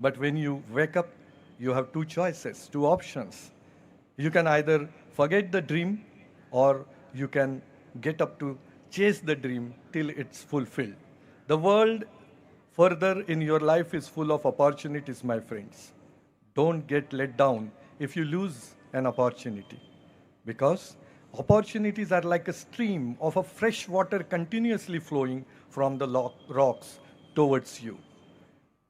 But when you wake up, you have two choices, two options. You can either forget the dream or you can get up to chase the dream till it's fulfilled. The world further in your life is full of opportunities, my friends. Don't get let down if you lose an opportunity, because opportunities are like a stream of a fresh water continuously flowing from the rocks towards you.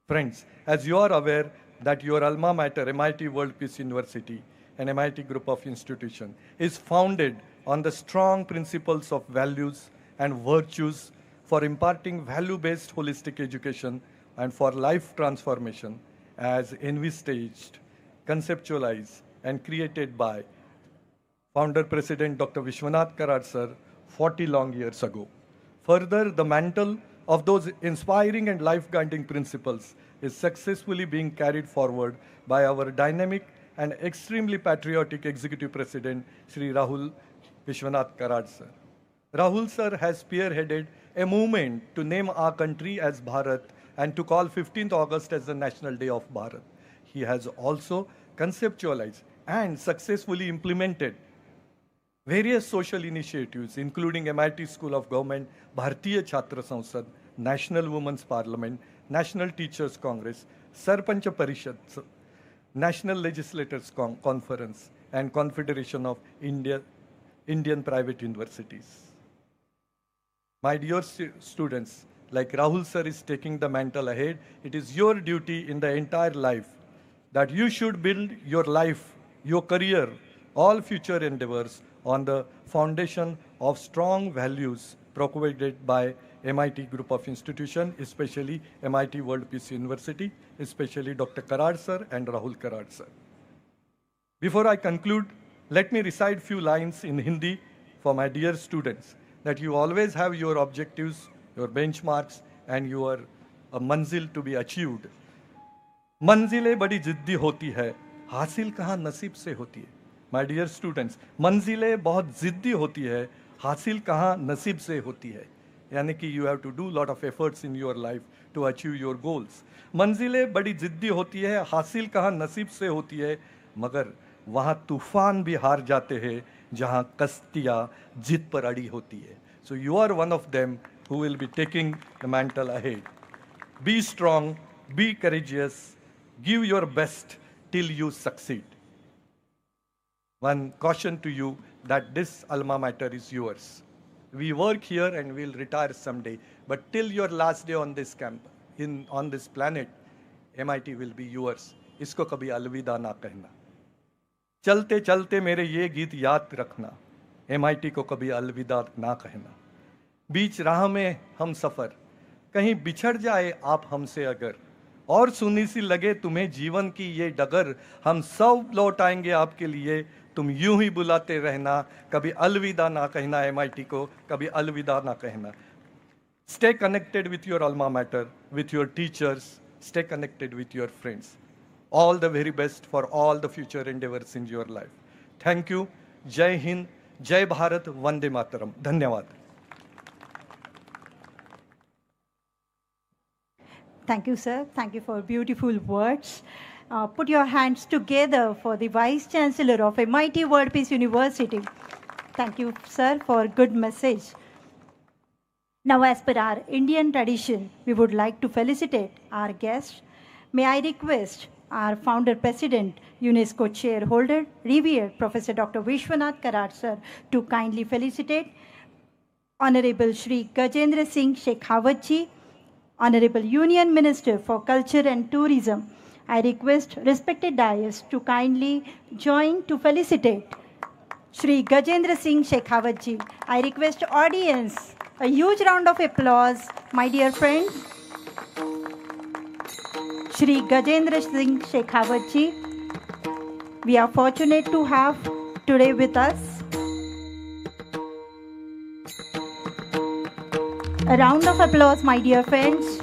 Friends, as you are aware that your alma mater, MIT World Peace University, an MIT group of institutions, is founded on the strong principles of values and virtues for imparting value-based holistic education and for life transformation, as envisaged, conceptualized, and created by Founder President Dr. Vishwanath Karad sir 40 long years ago. Further, the mantle of those inspiring and life-guiding principles is successfully being carried forward by our dynamic and extremely patriotic Executive President, Sri Rahul Vishwanath Karad sir. Rahul sir has spearheaded a movement to name our country as Bharat and to call 15th August as the National Day of Bharat. He has also conceptualized and successfully implemented various social initiatives, including MIT School of Government, Bharatiya Chhatra Sansad, National Women's Parliament, National Teachers Congress, Sarpanch Parishad, National Legislators Conference, and Confederation of Indian Private Universities. My dear students, like Rahul sir is taking the mantle ahead, it is your duty in the entire life that you should build your life, your career, all future endeavors on the foundation of strong values provided by MIT group of institutions, especially MIT World Peace University, especially Dr. Karad sir and Rahul Karad sir. Before I conclude, let me recite few lines in Hindi for my dear students, that you always have your objectives, your benchmarks, and your manzil to be achieved. मंजिलें बड़ी जिद्दी होती है, हासिल कहाँ नसीब से होती है. My dear students, मंजिलें बहुत जिद्दी होती है, हासिल कहाँ नसीब से होती है. यानी कि you have to do lot of efforts in your life to achieve your goals. मंजिलें बड़ी जिद्दी होती है, हासिल कहाँ नसीब से होती है, मगर वहाँ तूफान भी हार जाते हैं जहाँ कश्तियाँ जिद पर अड़ी होती है. So you are one of them who will be taking the mantle ahead. Be strong, be courageous, give your best till you succeed. One caution to you that this alma mater is yours. We work here and we'll retire someday, but till your last day on this camp, on this planet, MIT will be yours. इसको कभी अलविदा ना कहना. चलते चलते मेरे ये गीत याद रखना, MIT को कभी अलविदा ना कहना. बीच राह में हम सफ़र, कहीं बिछड़ जाए आप हमसे अगर, और सुनी सी लगे तुम्हें जीवन की ये डगर, हम सब लौट आएंगे आपके लिए, तुम यूं ही बुलाते रहना, कभी अलविदा ना कहना. MIT को कभी अलविदा ना कहना. Stay connected with your alma mater, with your teachers, stay connected with your friends. All the very best for all the future endeavors in your life. Thank you. Jai Hind, Jai Bharat, Vande Mataram. Dhanyawad. Thank you, sir. Thank you for beautiful words. Put your hands together for the Vice Chancellor of MIT World Peace University. Thank you, sir, for good message. Now, as per our Indian tradition, we would like to felicitate our guest. May I request our founder president, UNESCO chairholder, revered Professor Dr. Vishwanath Karad sir, to kindly felicitate Honorable Shri Gajendra Singh Shekhawat ji, Honorable Union Minister for Culture and Tourism. I request respected dais to kindly join to felicitate Shri Gajendra Singh Shekhawat ji. I request audience a huge round of applause, my dear friends. Shri Gajendra Singh Shekhawat ji, we are fortunate to have today with us. A round of applause, my dear friends.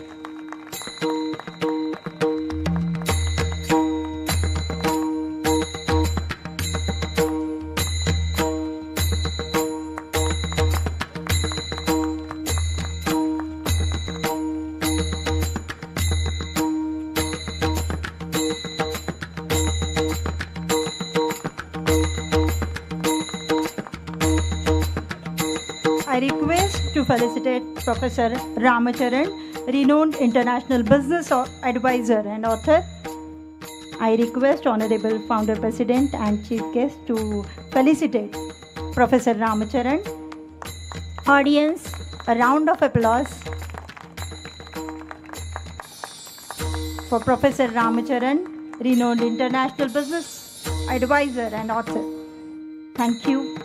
to felicitate Professor Ramacharan, renowned international business advisor and author. I request Honorable Founder President and Chief Guest to felicitate Professor Ramacharan. Audience, a round of applause for Professor Ramacharan, renowned international business advisor and author. Thank you.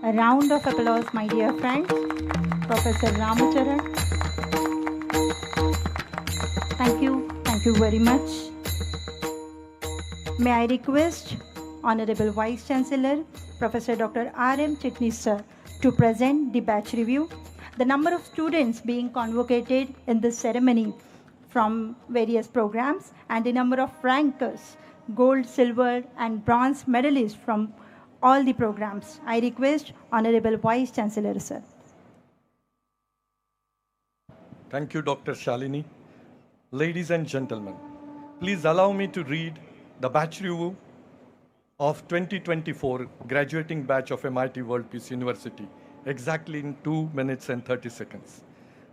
A round of applause, my dear friends. Professor Ramacharan. Thank you very much. May I request Honorable Vice Chancellor, Professor Dr. R.M. Chitnis sir, to present the batch review. The number of students being convocated in this ceremony from various programs and the number of rankers, gold, silver and bronze medalists from all the programs. I request Honorable Vice Chancellor sir. Thank you, Dr. Shalini. Ladies and gentlemen, please allow me to read the batch review of 2024 graduating batch of MIT World Peace University, exactly in 2 minutes and 30 seconds.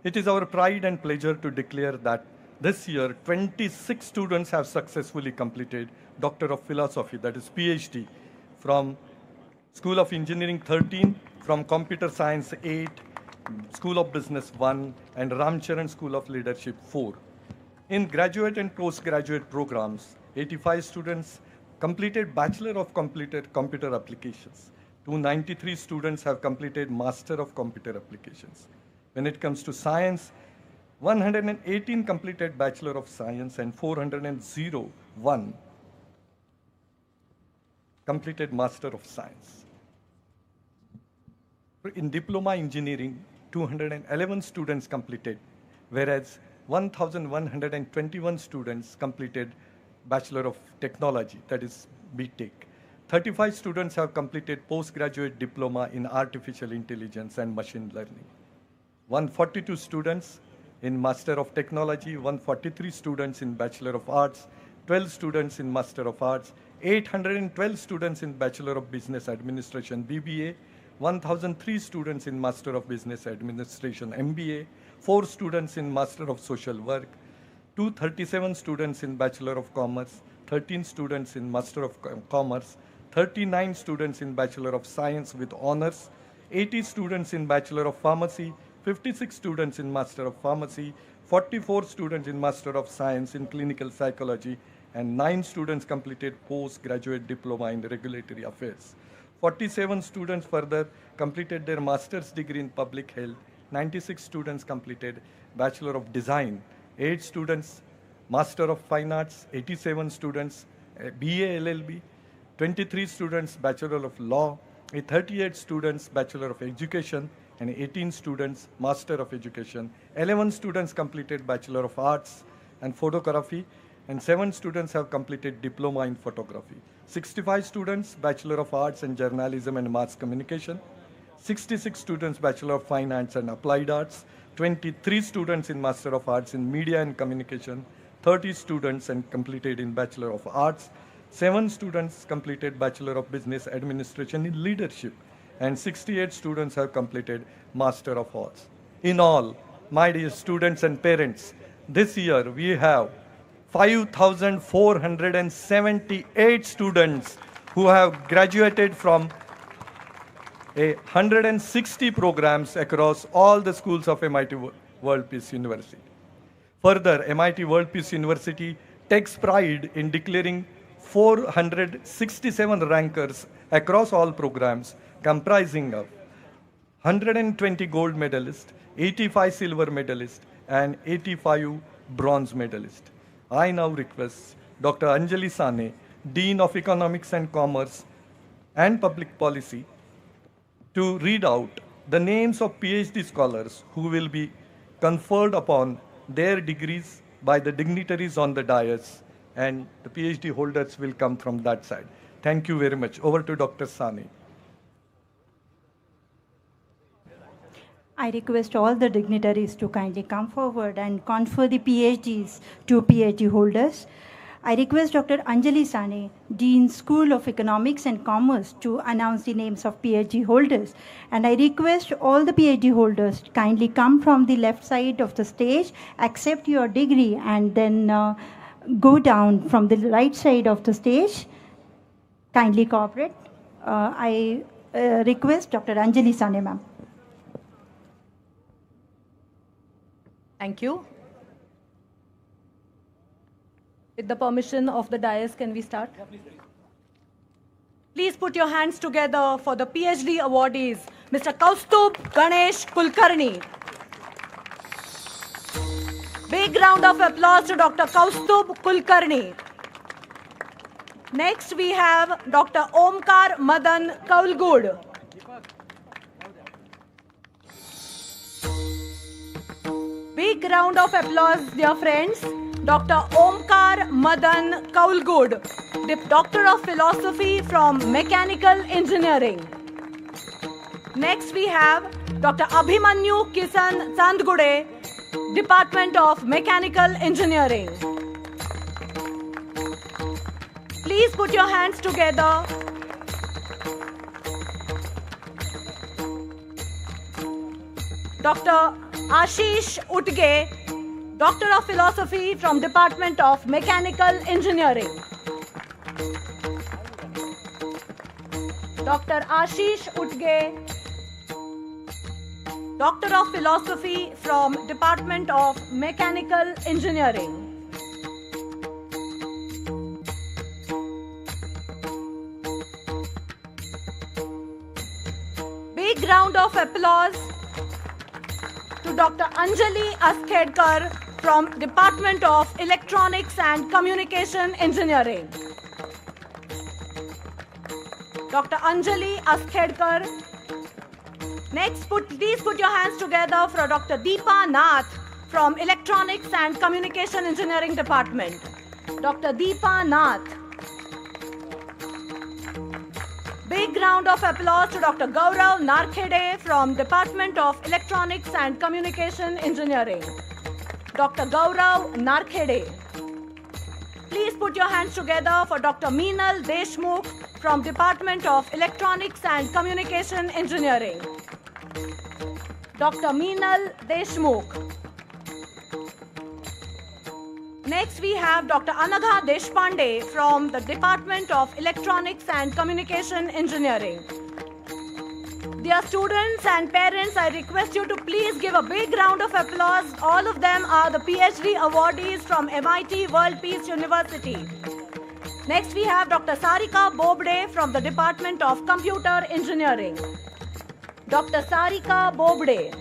It is our pride and pleasure to declare that this year 26 students have successfully completed Doctor of Philosophy, that is PhD, from School of Engineering 13, from Computer Science 8, School of Business 1, and Ramcharan School of Leadership 4. In graduate and postgraduate programs, 85 students completed Bachelor of Computer Applications. 293 students have completed Master of Computer Applications. When it comes to science, 118 completed Bachelor of Science and 401 completed Master of Science. In Diploma Engineering, 211 students completed, whereas 1,121 students completed Bachelor of Technology, that is BTech. 35 students have completed postgraduate diploma in Artificial Intelligence and Machine Learning. 142 students in Master of Technology, 143 students in Bachelor of Arts, 12 students in Master of Arts, 812 students in Bachelor of Business Administration BBA, 1,003 students in Master of Business Administration MBA, 4 students in Master of Social Work, 237 students in Bachelor of Commerce, 13 students in Master of Commerce, 39 students in Bachelor of Science with honors, 80 students in Bachelor of Pharmacy, 56 students in Master of Pharmacy, 44 students in Master of Science in Clinical Psychology, and 9 students completed postgraduate diploma in regulatory affairs. 47 students further completed their master's degree in public health. 96 students completed Bachelor of Design. 8 students Master of Fine Arts. 87 students BA LLB. 23 students Bachelor of Law. 38 students Bachelor of Education. And 18 students Master of Education. 11 students completed Bachelor of Arts and Photography. And 7 students have completed Diploma in Photography. 65 students Bachelor of Arts in Journalism and Mass Communication. 66 students Bachelor of Finance and Applied Arts. 23 students in Master of Arts in Media and Communication. 30 students and completed in Bachelor of Arts. 7 students completed Bachelor of Business Administration in Leadership. And 68 students have completed Master of Arts. In all, my dear students and parents, this year we have 5,478 students who have graduated from 160 programs across all the schools of MIT World Peace University. Further, MIT World Peace University takes pride in declaring 467 rankers across all programs, comprising of 120 gold medalists, 85 silver medalists, and 85 bronze medalists. I now request Dr. Anjali Sane, Dean of Economics and Commerce and Public Policy, to read out the names of PhD scholars who will be conferred upon their degrees by the dignitaries on the dais, and the PhD holders will come from that side. Thank you very much. Over to Dr. Sane. I request all the dignitaries to kindly come forward and confer the PhDs to PhD holders. I request Dr. Anjali Sane, Dean School of Economics and Commerce, to announce the names of PhD holders. And I request all the PhD holders to kindly come from the left side of the stage, accept your degree, and then go down from the right side of the stage. Kindly cooperate. I request Dr. Anjali Sane, ma'am. Thank you. With the permission of the dais, can we start? Please put your hands together for the PhD awardees, Mr. Kaustubh Ganesh Kulkarni. Big round of applause to Dr. Kaustubh Kulkarni. Next, we have Dr. Omkar Madan Kaulgud. Big round of applause, dear friends. Dr. Omkar Madan Kaulgud, Doctor of Philosophy from Mechanical Engineering. Next, we have Dr. Abhimanyu Kisan Chandgude, Department of Mechanical Engineering. Please put your hands together. Dr. Ashish Utge, Doctor of Philosophy from Department of Mechanical Engineering. Dr. Ashish Utge, Doctor of Philosophy from Department of Mechanical Engineering. Big round of applause to Dr. Anjali Askhedkar from Department of Electronics and Communication Engineering. Dr. Anjali Askhedkar. Next, please put your hands together for Dr. Deepa Nath from Electronics and Communication Engineering Department. Dr. Deepa Nath. Big round of applause to Dr. Gaurav Narkhede from Department of Electronics and Communication Engineering. Dr. Gaurav Narkhede. Please put your hands together for Dr. Meenal Deshmukh from Department of Electronics and Communication Engineering. Dr. Meenal Deshmukh. Next, we have Dr. Anagha Deshpande from the Department of Electronics and Communication Engineering. Dear students and parents, I request you to please give a big round of applause. All of them are the PhD awardees from MIT World Peace University. Next, we have Dr. Sarika Bobde from the Department of Computer Engineering. Dr. Sarika Bobde.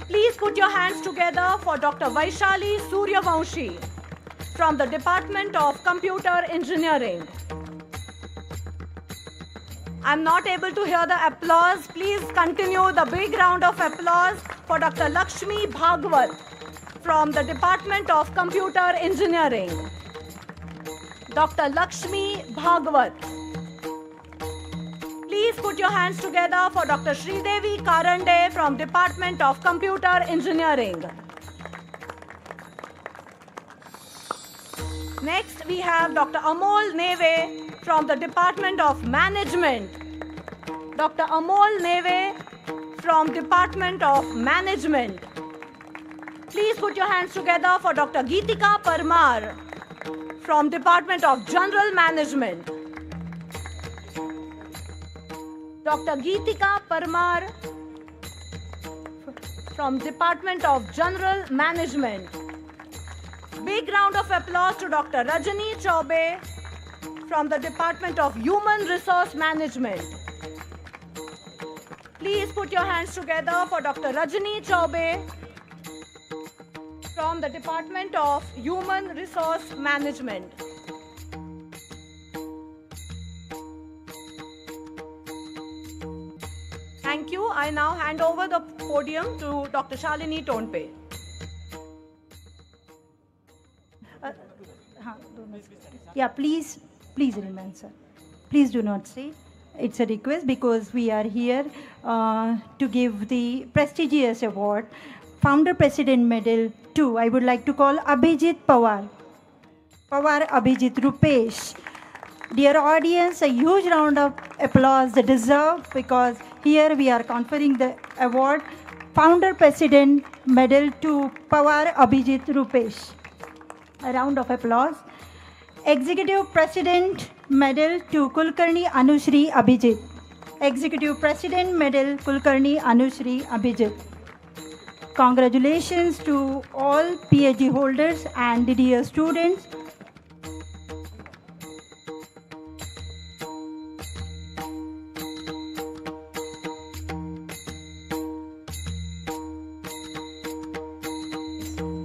Please put your hands together for Dr. Vaishali Suryavanshi from the Department of Computer Engineering. I'm not able to hear the applause. Please continue the big round of applause for Dr. Lakshmi Bhagwat from the Department of Computer Engineering. Dr. Lakshmi Bhagwat. Please put your hands together for Dr. Sridevi Karande from Department of Computer Engineering. Next, we have Dr. Amol Neve from the Department of Management. Dr. Amol Neve from Department of Management. Please put your hands together for Dr. Geetika Parmar from Department of General Management. Dr. Geetika Parmar from Department of General Management. Big round of applause to Dr. Rajani Chaube from the Department of Human Resource Management. Please put your hands together for Dr. Rajani Chaube from the Department of Human Resource Management. Thank you. I now hand over the podium to Dr. Shalini Tonpe. Yeah, please remain, sir. Please do not stay. it's a request because we are here to give the prestigious award, Founder President Medal to, I would like to call Abhijit Pawar. Pawar Abhijit Rupesh. Dear audience, a huge round of applause deserved because here we are conferring the award, Founder President Medal to Pawar Abhijit Rupesh. A round of applause. Executive President Medal to Kulkarni Anushri Abhijit. Executive President Medal Kulkarni Anushri Abhijit. Congratulations to all PhD holders and the dear students.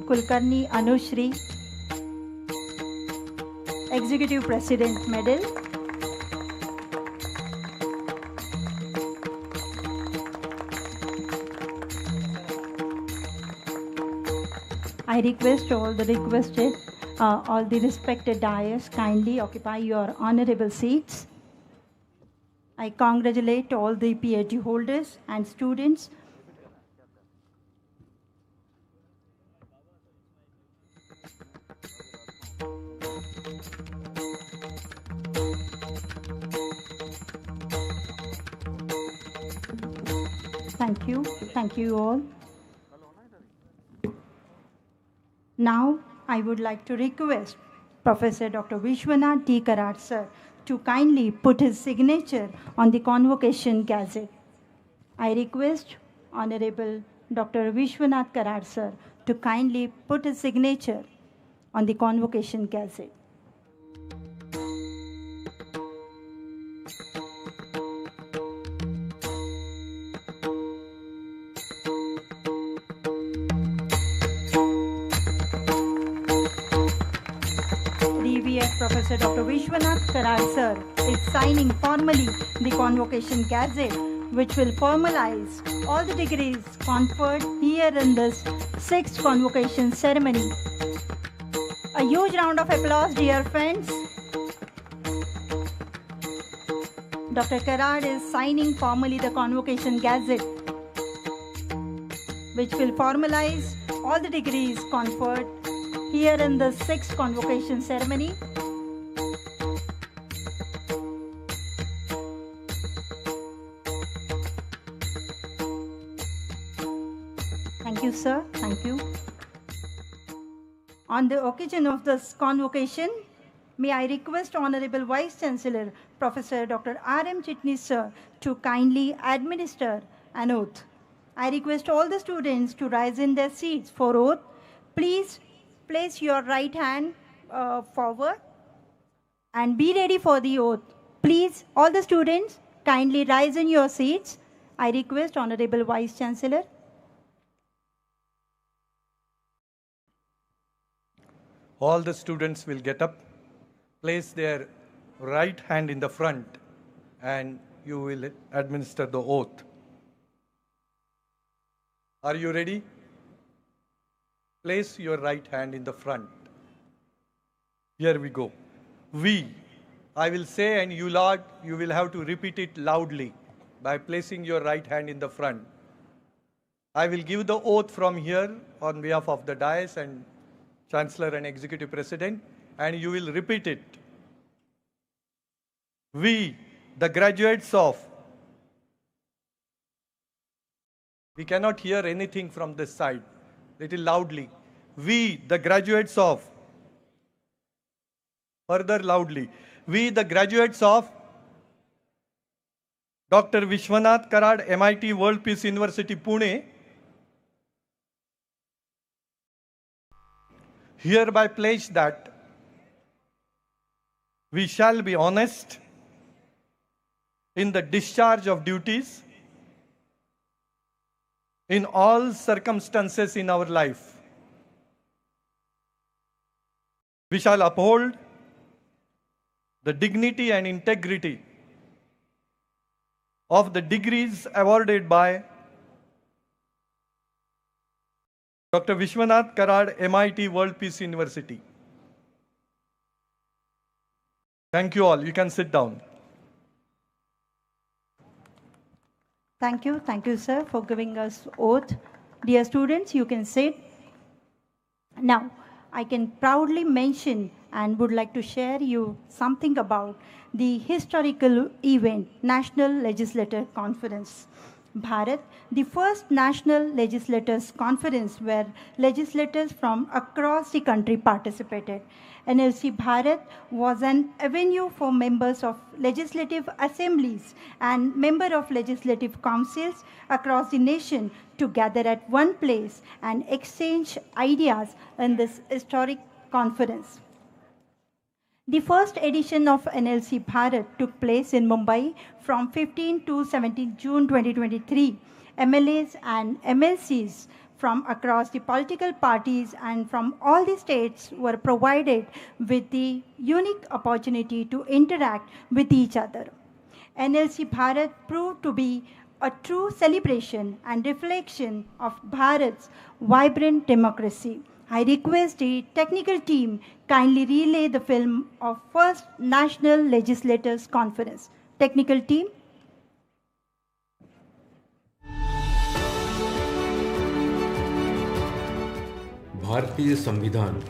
Kulkarni Anushri, Executive President Medal. I request all the respected dais kindly occupy your honorable seats. I congratulate all the PhD holders and students. Thank you all. Now, I would like to request Professor Dr. Vishwanath D. Karad, sir, to kindly put his signature on the Convocation Gazette. I request Honorable Dr. Vishwanath Karad, sir, to kindly put his signature on the Convocation Gazette. Professor Dr. Vishwanath Karad, sir, is signing formally the Convocation Gazette, which will formalize all the degrees conferred here in this 6th Convocation ceremony. A huge round of applause, dear friends. Dr. Karad is signing formally the Convocation Gazette, which will formalize all the degrees conferred here in the 6th Convocation ceremony. Thank you, sir. Thank you. On the occasion of this convocation, may I request Honorable Vice Chancellor, Professor Dr. R.M. Chitnis, sir, to kindly administer an oath. I request all the students to rise in their seats for oath. Please place your right hand forward and be ready for the oath. Please, all the students, kindly rise in your seats. I request Honorable Vice Chancellor. All the students will get up, place their right hand in the front, and you will administer the oath. Are you ready? Place your right hand in the front. Here we go. We. I will say, and you, Lord, you will have to repeat it loudly by placing your right hand in the front. I will give the oath from here on behalf of the dais and Chancellor and Executive President, and you will repeat it. We, the graduates of, we cannot hear anything from this side, little loudly. We, the graduates of, further loudly. We, the graduates of Dr. Vishwanath Karad, MIT World Peace University, Pune, hereby pledge that we shall be honest in the discharge of duties in all circumstances in our life. We shall uphold the dignity and integrity of the degrees awarded by Dr. Vishwanath Karad, MIT World Peace University. Thank you all. You can sit down. Thank you, sir, for giving us oath. Dear students, you can sit. Now, I can proudly mention and would like to share you something about the historical event, National Legislative Conference. Bharat, the first National Legislators Conference where legislators from across the country participated. NLC Bharat was an avenue for members of legislative assemblies and members of legislative councils across the nation to gather at one place and exchange ideas in this historic conference. The first edition of NLC Bharat took place in Mumbai from 15 to 17 June 2023. MLAs and MLCs from across the political parties and from all the states were provided with the unique opportunity to interact with each other. NLC Bharat proved to be a true celebration and reflection of Bharat's vibrant democracy. I request the technical team kindly relay the film of First National Legislators Conference. Technical team. भारतीय संविधान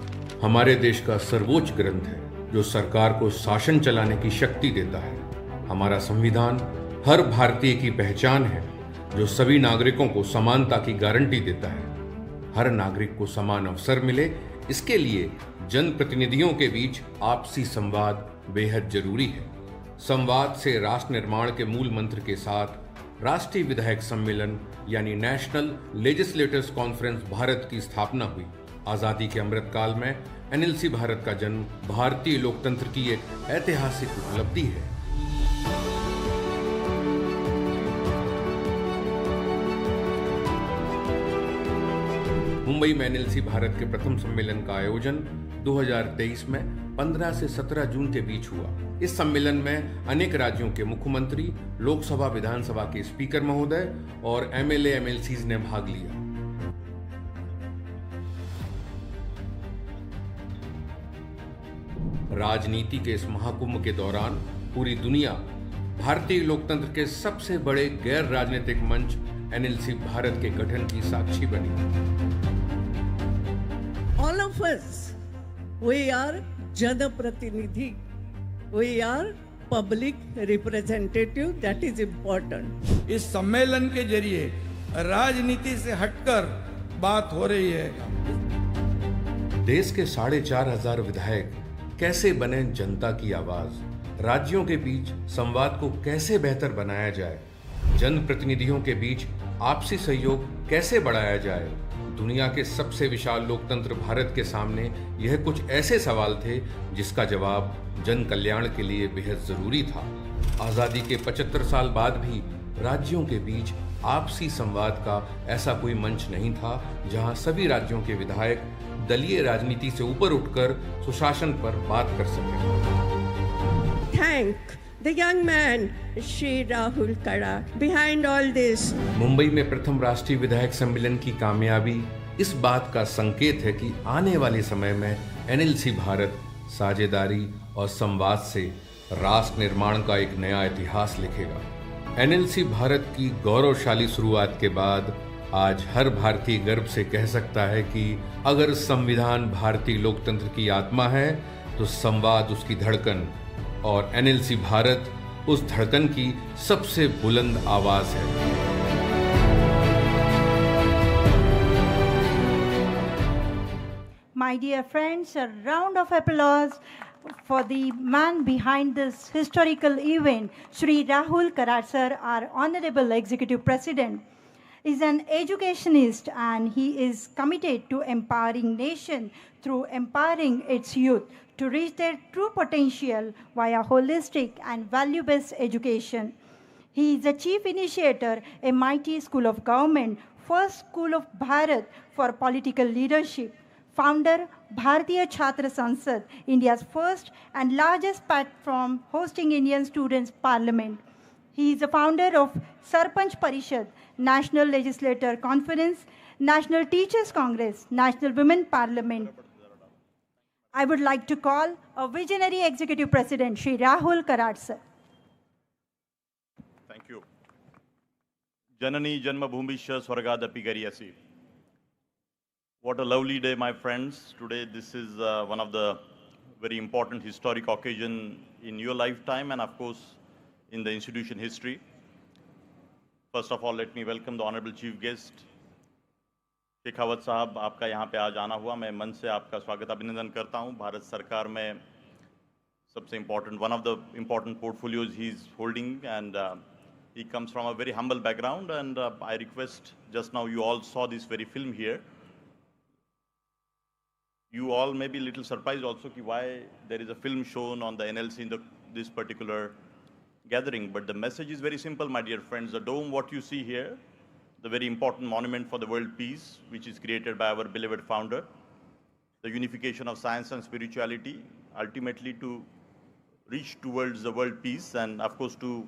हमारे देश का सर्वोच्च ग्रंथ है जो सरकार को शासन चलाने की शक्ति देता है। हमारा संविधान हर भारतीय की पहचान है जो सभी नागरिकों को समानता की गारंटी देता है। हर नागरिक को समान अवसर मिले, इसके लिए जनप्रतिनिधियों के बीच आपसी संवाद बेहद जरूरी है। संवाद से राष्ट्र निर्माण के मूल मंत्र के साथ राष्ट्रीय विधायक सम्मेलन यानी नेशनल लेजिस्लेटर्स कॉन्फ्रेंस भारत की स्थापना हुई। आजादी के अमृत काल में एनएलसी भारत का जन्म भारतीय लोकतंत्र की एक ऐतिहासिक उपलब्धि है। मुंबई में एनएलसी भारत के प्रथम सम्मेलन का आयोजन 2023 में 15 से 17 जून के बीच हुआ। इस सम्मेलन में अनेक राज्यों के मुख्यमंत्री, लोकसभा विधानसभा के स्पीकर महोदय और एमएलए एमएलसीज ने भाग लिया। राजनीति के इस महाकुंभ के दौरान पूरी दुनिया भारतीय लोकतंत्र के सबसे बड़े गैर राजनीतिक मंच एनएलसी भारत के गठन की साक्षी बनी। All of us, we are Janapratinidhi. We are public representative. That is important. इस सम्मेलन के जरिए राजनीति से हटकर बात हो रही है। देश के 4,500 विधायक कैसे बने जनता की आवाज, राज्यों के बीच संवाद को कैसे बेहतर बनाया जाए, जनप्रतिनिधियों के बीच आपसी सहयोग कैसे बढ़ाया जाए। दुनिया के सबसे विशाल लोकतंत्र भारत के सामने यह कुछ ऐसे सवाल थे जिसका जवाब जन कल्याण के लिए बेहद जरूरी था। आजादी के 75 साल बाद भी राज्यों के बीच आपसी संवाद का ऐसा कोई मंच नहीं था जहां सभी राज्यों के विधायक दलीय राजनीति से ऊपर उठकर सुशासन पर बात कर सकें। Thank the young man, Shri Rahul Kara, behind all this. Mumbai में प्रथम राष्ट्रीय विधायक सम्मेलन की कामयाबी इस बात का संकेत है कि आने वाले समय में एनएलसी भारत साझेदारी और संवाद से राष्ट्र निर्माण का एक नया इतिहास लिखेगा। एनएलसी भारत की गौरवशाली शुरुआत के बाद आज हर भारतीय गर्व से कह सकता है कि अगर संविधान भारतीय लोकतंत्र की आत्मा है तो संवाद उसकी धड़कन और एनएलसी भारत उस धड़कन की सबसे बुलंद आवाज है। My dear friends, a round of applause for the man behind this historical event, Shri Rahul Kara sir, our Honorable Executive President, is an educationist and he is committed to empowering nation through empowering its youth to reach their true potential via holistic and value-based education. He is the chief initiator, MIT School of Government, first school of Bharat for political leadership, founder Bharatiya Chhatra Sansad, India's first and largest platform hosting Indian Students' Parliament. He is the founder of Sarpanch Parishad, National Legislator Conference, National Teachers Congress, National Women Parliament. I would like to call a visionary executive president, Shri Rahul Kara sir. Thank you. Janani Janmabhumisha Swargadapi Gariyasi. What a lovely day, my friends. Today, this is one of the very important historic occasion in your lifetime and, of course, in the institution history. First of all, let me welcome the Honorable Chief Guest, Shekhawat साहब. आपका यहाँ पे आज आना हुआ, मैं मन से आपका स्वागत अभिनंदन करता हूँ. भारत सरकार में सबसे important, one of the important portfolios he is holding, and he comes from a very humble background, and I request, just now you all saw this very film here. You all may be a little surprised also why there is a film shown on the NLC in this particular gathering, but the message is very simple, my dear friends. The dome, what you see here, the very important monument for the world peace, which is created by our beloved founder, the unification of science and spirituality, ultimately to reach towards the world peace, and of course to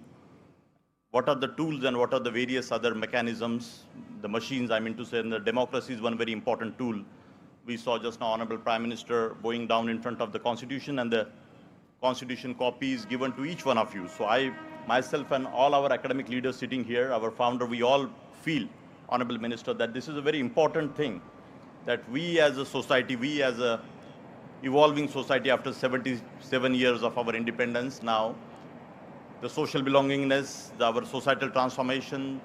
what are the tools and what are the various other mechanisms, the machines, I mean to say, and the democracy is one very important tool. We saw just now Honorable Prime Minister bowing down in front of the Constitution, and the Constitution copy is given to each one of you. So I, myself and all our academic leaders sitting here, our founder, we all feel, Honorable Minister, that this is a very important thing, that we as a society, we as a evolving society after 77 years of our independence now, the social belongingness, our societal transformation,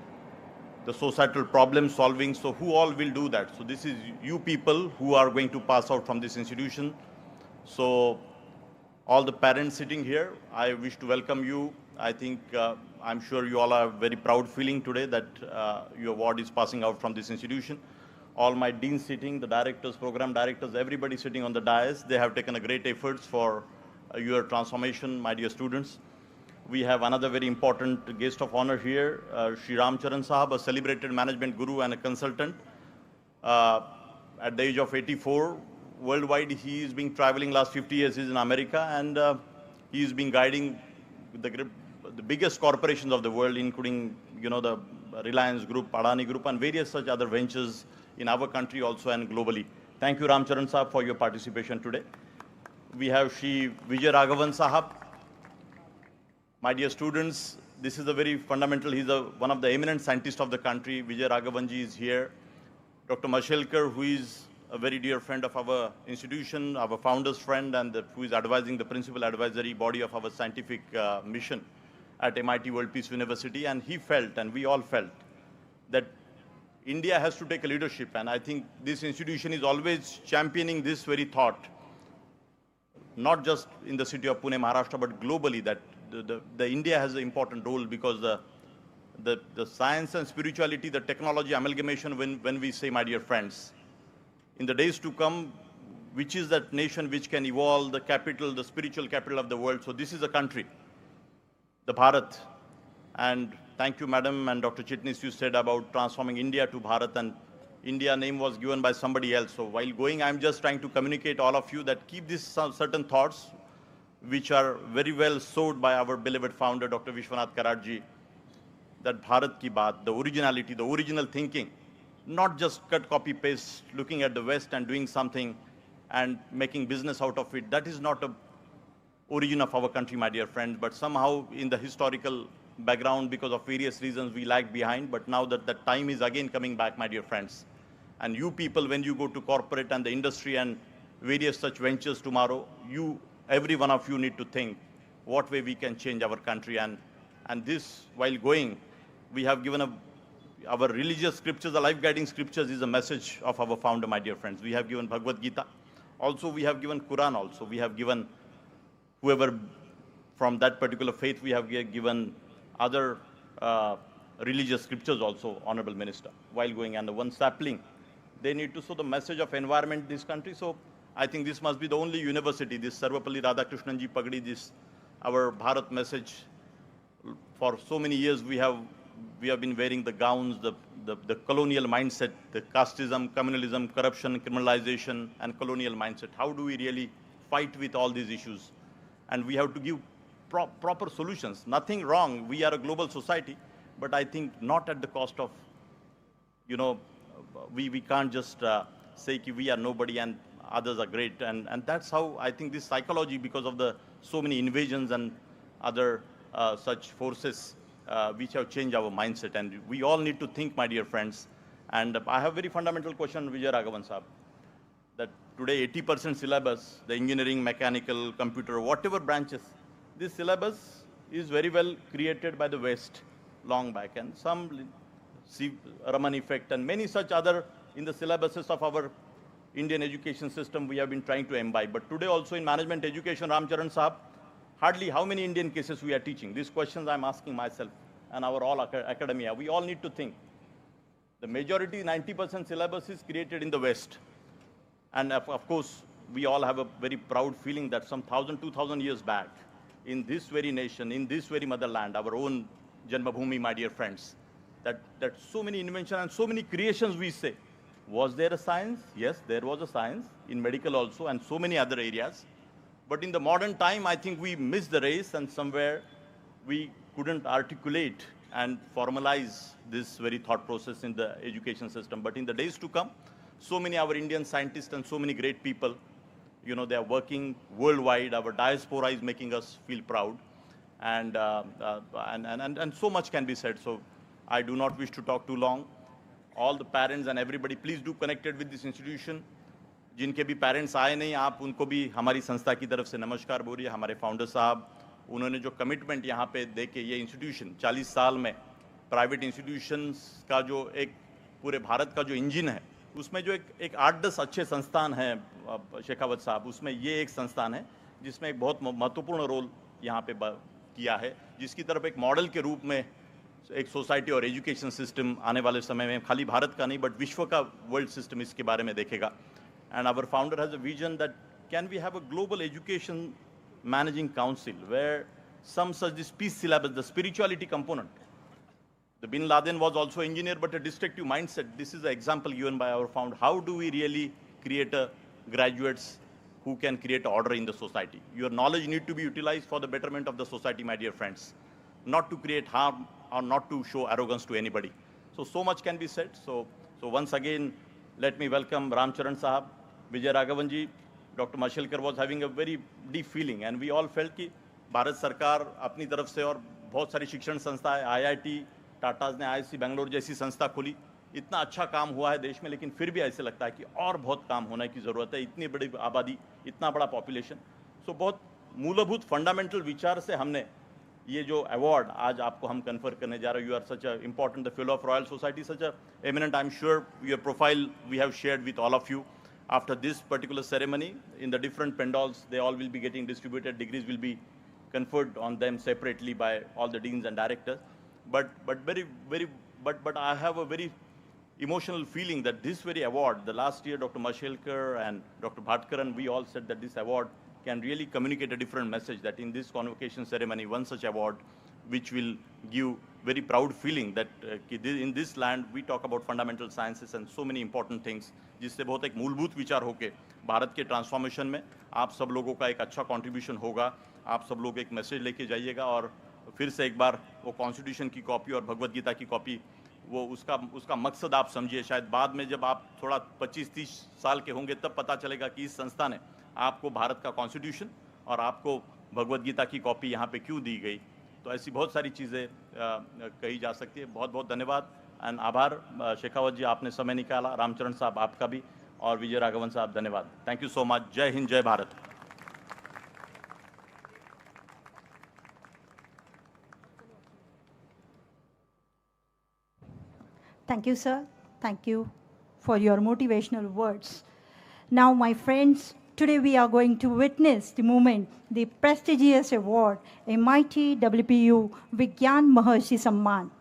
the societal problem solving, so who all will do that? So this is you people who are going to pass out from this institution. So all the parents sitting here, I wish to welcome you. I think, I'm sure you all are very proud feeling today that your award is passing out from this institution. All my deans sitting, the directors, program directors, everybody sitting on the dais, they have taken a great efforts for your transformation, my dear students. We have another very important guest of honor here, Shri Ram Charan Sahab, a celebrated management guru and a consultant. At the age of 84, worldwide he is been traveling last 50 years, he's in America, and he has been guiding the biggest corporations of the world, including, you know, the Reliance Group, Adani Group, and various such other ventures in our country also and globally. Thank you, Ram Charan Sahab, for your participation today. We have Shri Vijay Raghavan Sahab. My dear students, this is a very fundamental, he's one of the eminent scientists of the country. Vijay Raghavanji is here. Dr. Mashelkar, who is a very dear friend of our institution, our founder's friend, and who is advising the principal advisory body of our scientific mission at MIT-WPU University. And he felt, and we all felt, that India has to take a leadership. And I think this institution is always championing this very thought, not just in the city of Pune, Maharashtra, but globally, that the India has an important role, because the science and spirituality, the technology amalgamation, when we say, my dear friends, in the days to come, which is that nation which can evolve the capital, the spiritual capital of the world. So this is a country, the Bharat. And thank you, Madam, and Dr. Chitnis, you said about transforming India to Bharat, and India name was given by somebody else. So while going, I'm just trying to communicate all of you that keep these certain thoughts, which are very well sowed by our beloved founder, Dr. Vishwanath Kararji, that Bharat ki baat, the originality, the original thinking, not just cut, copy, paste, looking at the West and doing something and making business out of it. That is not a origin of our country, my dear friends, but somehow in the historical background, because of various reasons, we lag behind. But now that the time is again coming back, my dear friends, and you people, when you go to corporate and the industry and various such ventures tomorrow, every one of you need to think what way we can change our country. And this, while going, we have given our religious scriptures, the life-guiding scriptures is a message of our founder, my dear friends. We have given Bhagavad Gita. Also, we have given Quran also. We have given whoever from that particular faith, we have given other religious scriptures also, Honorable Minister, while going. And the one sapling, they need to show the message of environment in this country. So I think this must be the only university, this Sarvapalli Radhakrishnan Pagdi, this our Bharat message. For so many years we have been wearing the gowns, the colonial mindset, the casteism, communalism, corruption, criminalization, and colonial mindset. How do we really fight with all these issues? And we have to give proper solutions. Nothing wrong. We are a global society, but I think not at the cost of, you know, we can't just say ki we are nobody and others are great. And that's how I think this psychology, because of the so many invasions and other such forces which have changed our mindset. And we all need to think, my dear friends. And I have a very fundamental question, Vijay Raghavan Saab, that today 80% syllabus, the engineering, mechanical, computer, whatever branches, this syllabus is very well created by the West long back. And some Raman effect and many such other in the syllabuses of our Indian education system we have been trying to imbibe. But today also in management education, Ramcharan Saab, hardly how many Indian cases we are teaching. These questions I'm asking myself and our all academia. We all need to think. The majority, 90% syllabus is created in the West. And of course, we all have a very proud feeling that some 1,000, 2,000 years back, in this very nation, in this very motherland, our own Janmabhoomi, my dear friends, that so many inventions and so many creations we say. Was there a science? Yes, there was a science in medical also and so many other areas. But in the modern time, I think we missed the race and somewhere we couldn't articulate and formalize this very thought process in the education system. But in the days to come, so many our Indian scientists and so many great people, you know, they are working worldwide. Our diaspora is making us feel proud. And so much can be said. So I do not wish to talk too long. All the parents and everybody, please do connected with this institution. जिनके भी parents आए नहीं, आप उनको भी हमारी संस्था की तरफ से नमस्कार बोलिए. हमारे फाउंडर साहब, उन्होंने जो कमिटमेंट यहाँ पे दे के ये इंस्टीट्यूशन 40 साल में प्राइवेट इंस्टीट्यूशंस का जो एक पूरे भारत का जो इंजन है, उसमें जो एक 8-10 अच्छे संस्थान हैं शेखावत साहब, उसमें ये एक संस्थान है जिसमें एक बहुत महत्वपूर्ण रोल यहाँ पे किया है, जिसकी तरफ एक मॉडल के रूप में एक सोसाइटी और एजुकेशन सिस्टम आने वाले समय में खाली भारत का नहीं बट विश्व का वर्ल्ड सिस्टम इसके बारे में देखेगा. And our founder has a vision that can we have a global education managing council where some such this peace syllabus, the spirituality component. The Bin Laden was also engineer, but a destructive mindset. This is an example given by our founder. How do we really create a graduates who can create order in the society? Your knowledge need to be utilized for the betterment of the society, my dear friends, not to create harm or not to show arrogance to anybody. So much can be said. So once again, let me welcome Ramcharan Sahab, Vijay Raghavan ji. Dr. Mashelkar was having a very deep feeling and we all felt कि भारत सरकार अपनी तरफ से और बहुत सारी शिक्षण संस्थाएं, IIT, टाटाज ने IIC बेंगलोर जैसी संस्था खोली, इतना अच्छा काम हुआ है देश में, लेकिन फिर भी ऐसे लगता है कि और बहुत काम होने की ज़रूरत है. इतनी बड़ी आबादी, इतना बड़ा पॉपुलेशन. सो बहुत मूलभूत फंडामेंटल विचार से हमने ये जो अवार्ड आज आपको हम कन्फर करने जा रहे हैं. You are such a important, the fellow of Royal Society, such a eminent. I am sure your profile we have shared with all of you. After this particular ceremony, in the different pandals, they all will be getting distributed. Degrees will be conferred on them separately by all the deans and directors. But I have a very emotional feeling that this very award, the last year, Dr. Mashelkar and Dr. Bhatkaran, we all said that this award can really communicate a different message. That in this convocation ceremony, one such award, which will give very proud feeling that in this land we talk about fundamental sciences and so many important things, जिससे बहुत एक मूलभूत विचार होके भारत के transformation में आप सब लोगों का एक अच्छा कंट्रीब्यूशन होगा. आप सब लोग एक मैसेज लेके जाइएगा और फिर से एक बार वो कॉन्स्टिट्यूशन की कॉपी और भगवद गीता की कॉपी, वो उसका मकसद आप समझिए. शायद बाद में जब आप थोड़ा 25-30 साल के होंगे तब पता चलेगा कि इस संस्था ने आपको भारत का कॉन्स्टिट्यूशन और आपको भगवद गीता की कॉपी यहाँ पे क्यों दी गई. तो ऐसी बहुत सारी चीज़ें कही जा सकती है. बहुत बहुत धन्यवाद एंड आभार शेखावत जी, आपने समय निकाला. रामचरण साहब आपका भी, और विजय राघवन साहब धन्यवाद. Thank you so much. जय हिंद, जय Bharat. Thank you, sir. Thank you for your motivational words. Now, my friends, today we are going to witness the moment, the prestigious award, MIT-WPU Vigyan Maharshi Samman,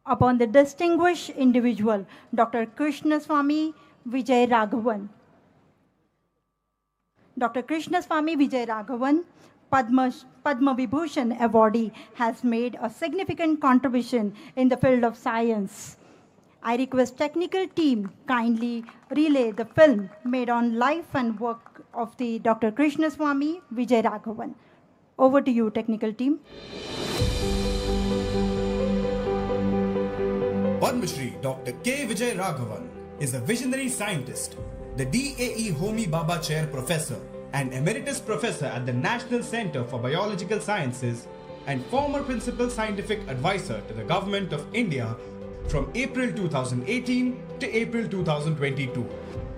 upon the distinguished individual, Dr. Krishnaswamy Vijay Raghavan. Dr. Krishnaswamy Vijay Raghavan, Padma Vibhushan awardee, has made a significant contribution in the field of science. I request technical team kindly relay the film made on life and work of the Dr. Krishnaswamy Vijay Raghavan. Over to you, technical team. Padma Shri Dr. K. Vijay Raghavan is a visionary scientist, the DAE Homi Bhabha Chair Professor and Emeritus Professor at the National Center for Biological Sciences, and former Principal Scientific Advisor to the Government of India from April 2018 to April 2022.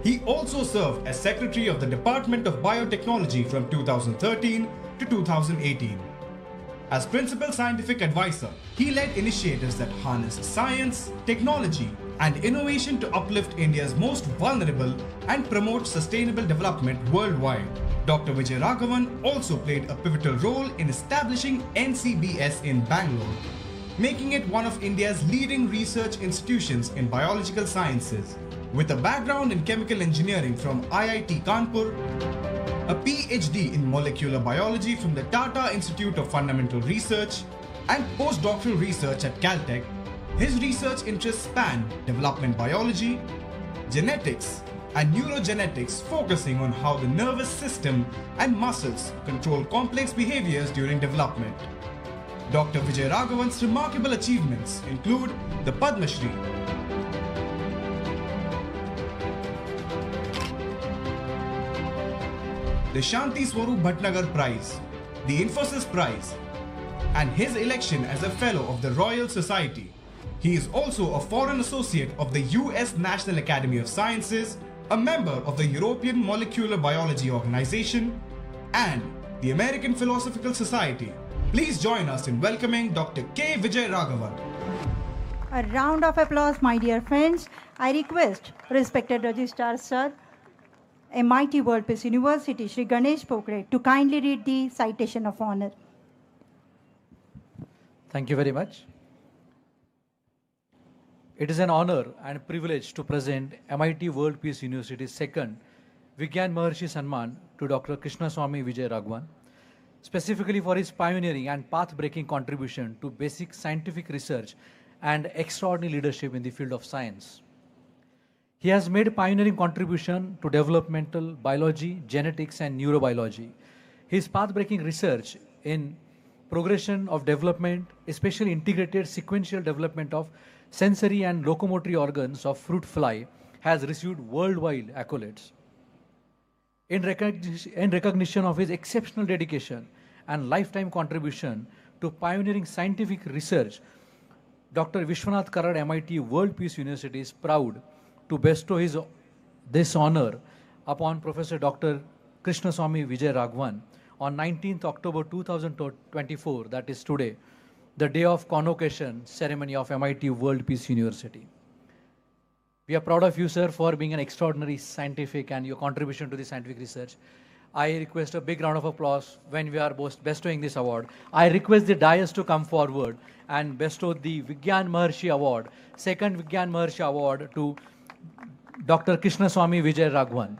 He also served as Secretary of the Department of Biotechnology from 2013 to 2018. As Principal Scientific Advisor, he led initiatives that harness science, technology, and innovation to uplift India's most vulnerable and promote sustainable development worldwide. Dr. Vijay Raghavan also played a pivotal role in establishing NCBS in Bangalore, making it one of India's leading research institutions in biological sciences. With a background in chemical engineering from IIT Kanpur, a PhD in molecular biology from the Tata Institute of Fundamental Research, and postdoctoral research at Caltech, his research interests span development biology, genetics, and neurogenetics, focusing on how the nervous system and muscles control complex behaviors during development. Dr. Vijay Raghavan's remarkable achievements include the Padma Shri, the Shanti Swarup Bhatnagar Prize, the Infosys Prize, and his election as a Fellow of the Royal Society. He is also a Foreign Associate of the US National Academy of Sciences, a member of the European Molecular Biology Organization, and the American Philosophical Society. Please join us in welcoming Dr. K. Vijay Raghavan. A round of applause, my dear friends. I request respected Registrar Sir, MIT World Peace University, Shri Ganesh Pokre, to kindly read the citation of honor. Thank you very much. It is an honor and privilege to present MIT World Peace University's second Vigyan Maharshi Samman to Dr. Krishnaswamy Vijay Raghavan, specifically for his pioneering and path-breaking contribution to basic scientific research and extraordinary leadership in the field of science. He has made pioneering contribution to developmental biology, genetics, and neurobiology. His path-breaking research in progression of development, especially integrated sequential development of sensory and locomotory organs of fruit fly, has received worldwide accolades. In recognition of his exceptional dedication and lifetime contribution to pioneering scientific research, Dr. Vishwanath Karad MIT World Peace University is proud to bestow this honor upon Professor Dr. Krishnaswamy Vijay Raghavan on 19th October 2024, that is today, the day of convocation ceremony of MIT World Peace University. We are proud of you, sir, for being an extraordinary scientific and your contribution to the scientific research. I request a big round of applause when we are bestowing this award. I request the dais to come forward and bestow the Vigyan Maharshi Award, second Vigyan Maharshi Award to Dr. Krishnaswamy Vijay Raghavan.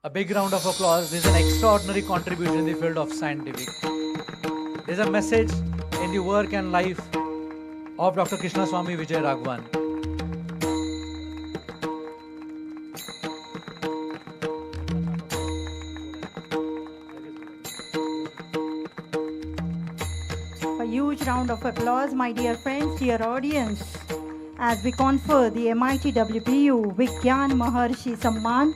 A big round of applause. This is an extraordinary contribution in the field of scientific. There is a message in the work and life of Dr. Krishnaswamy Vijay Raghavan. A huge round of applause, my dear friends, dear audience, as we confer the MIT-WPU Vigyan Maharshi Samman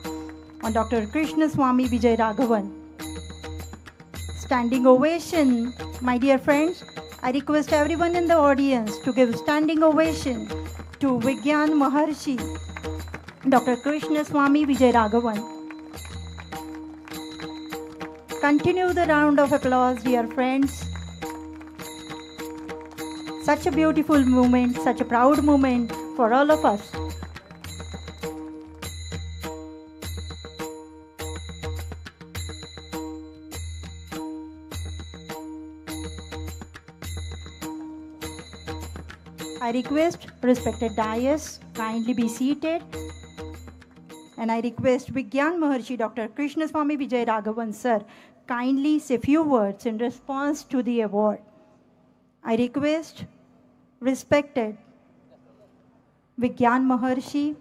on Dr. Krishnaswamy Vijay Raghavan. Standing ovation, my dear friends. I request everyone in the audience to give standing ovation to Vigyan Maharshi, Dr. Krishnaswamy Vijay Raghavan. Continue the round of applause, dear friends. Such a beautiful moment, such a proud moment for all of us. I request respected dais kindly be seated, and I request Vigyan Maharshi Dr. Krishnaswamy Vijay Raghavan sir kindly say few words in response to the award. I request respected Vigyan Maharshi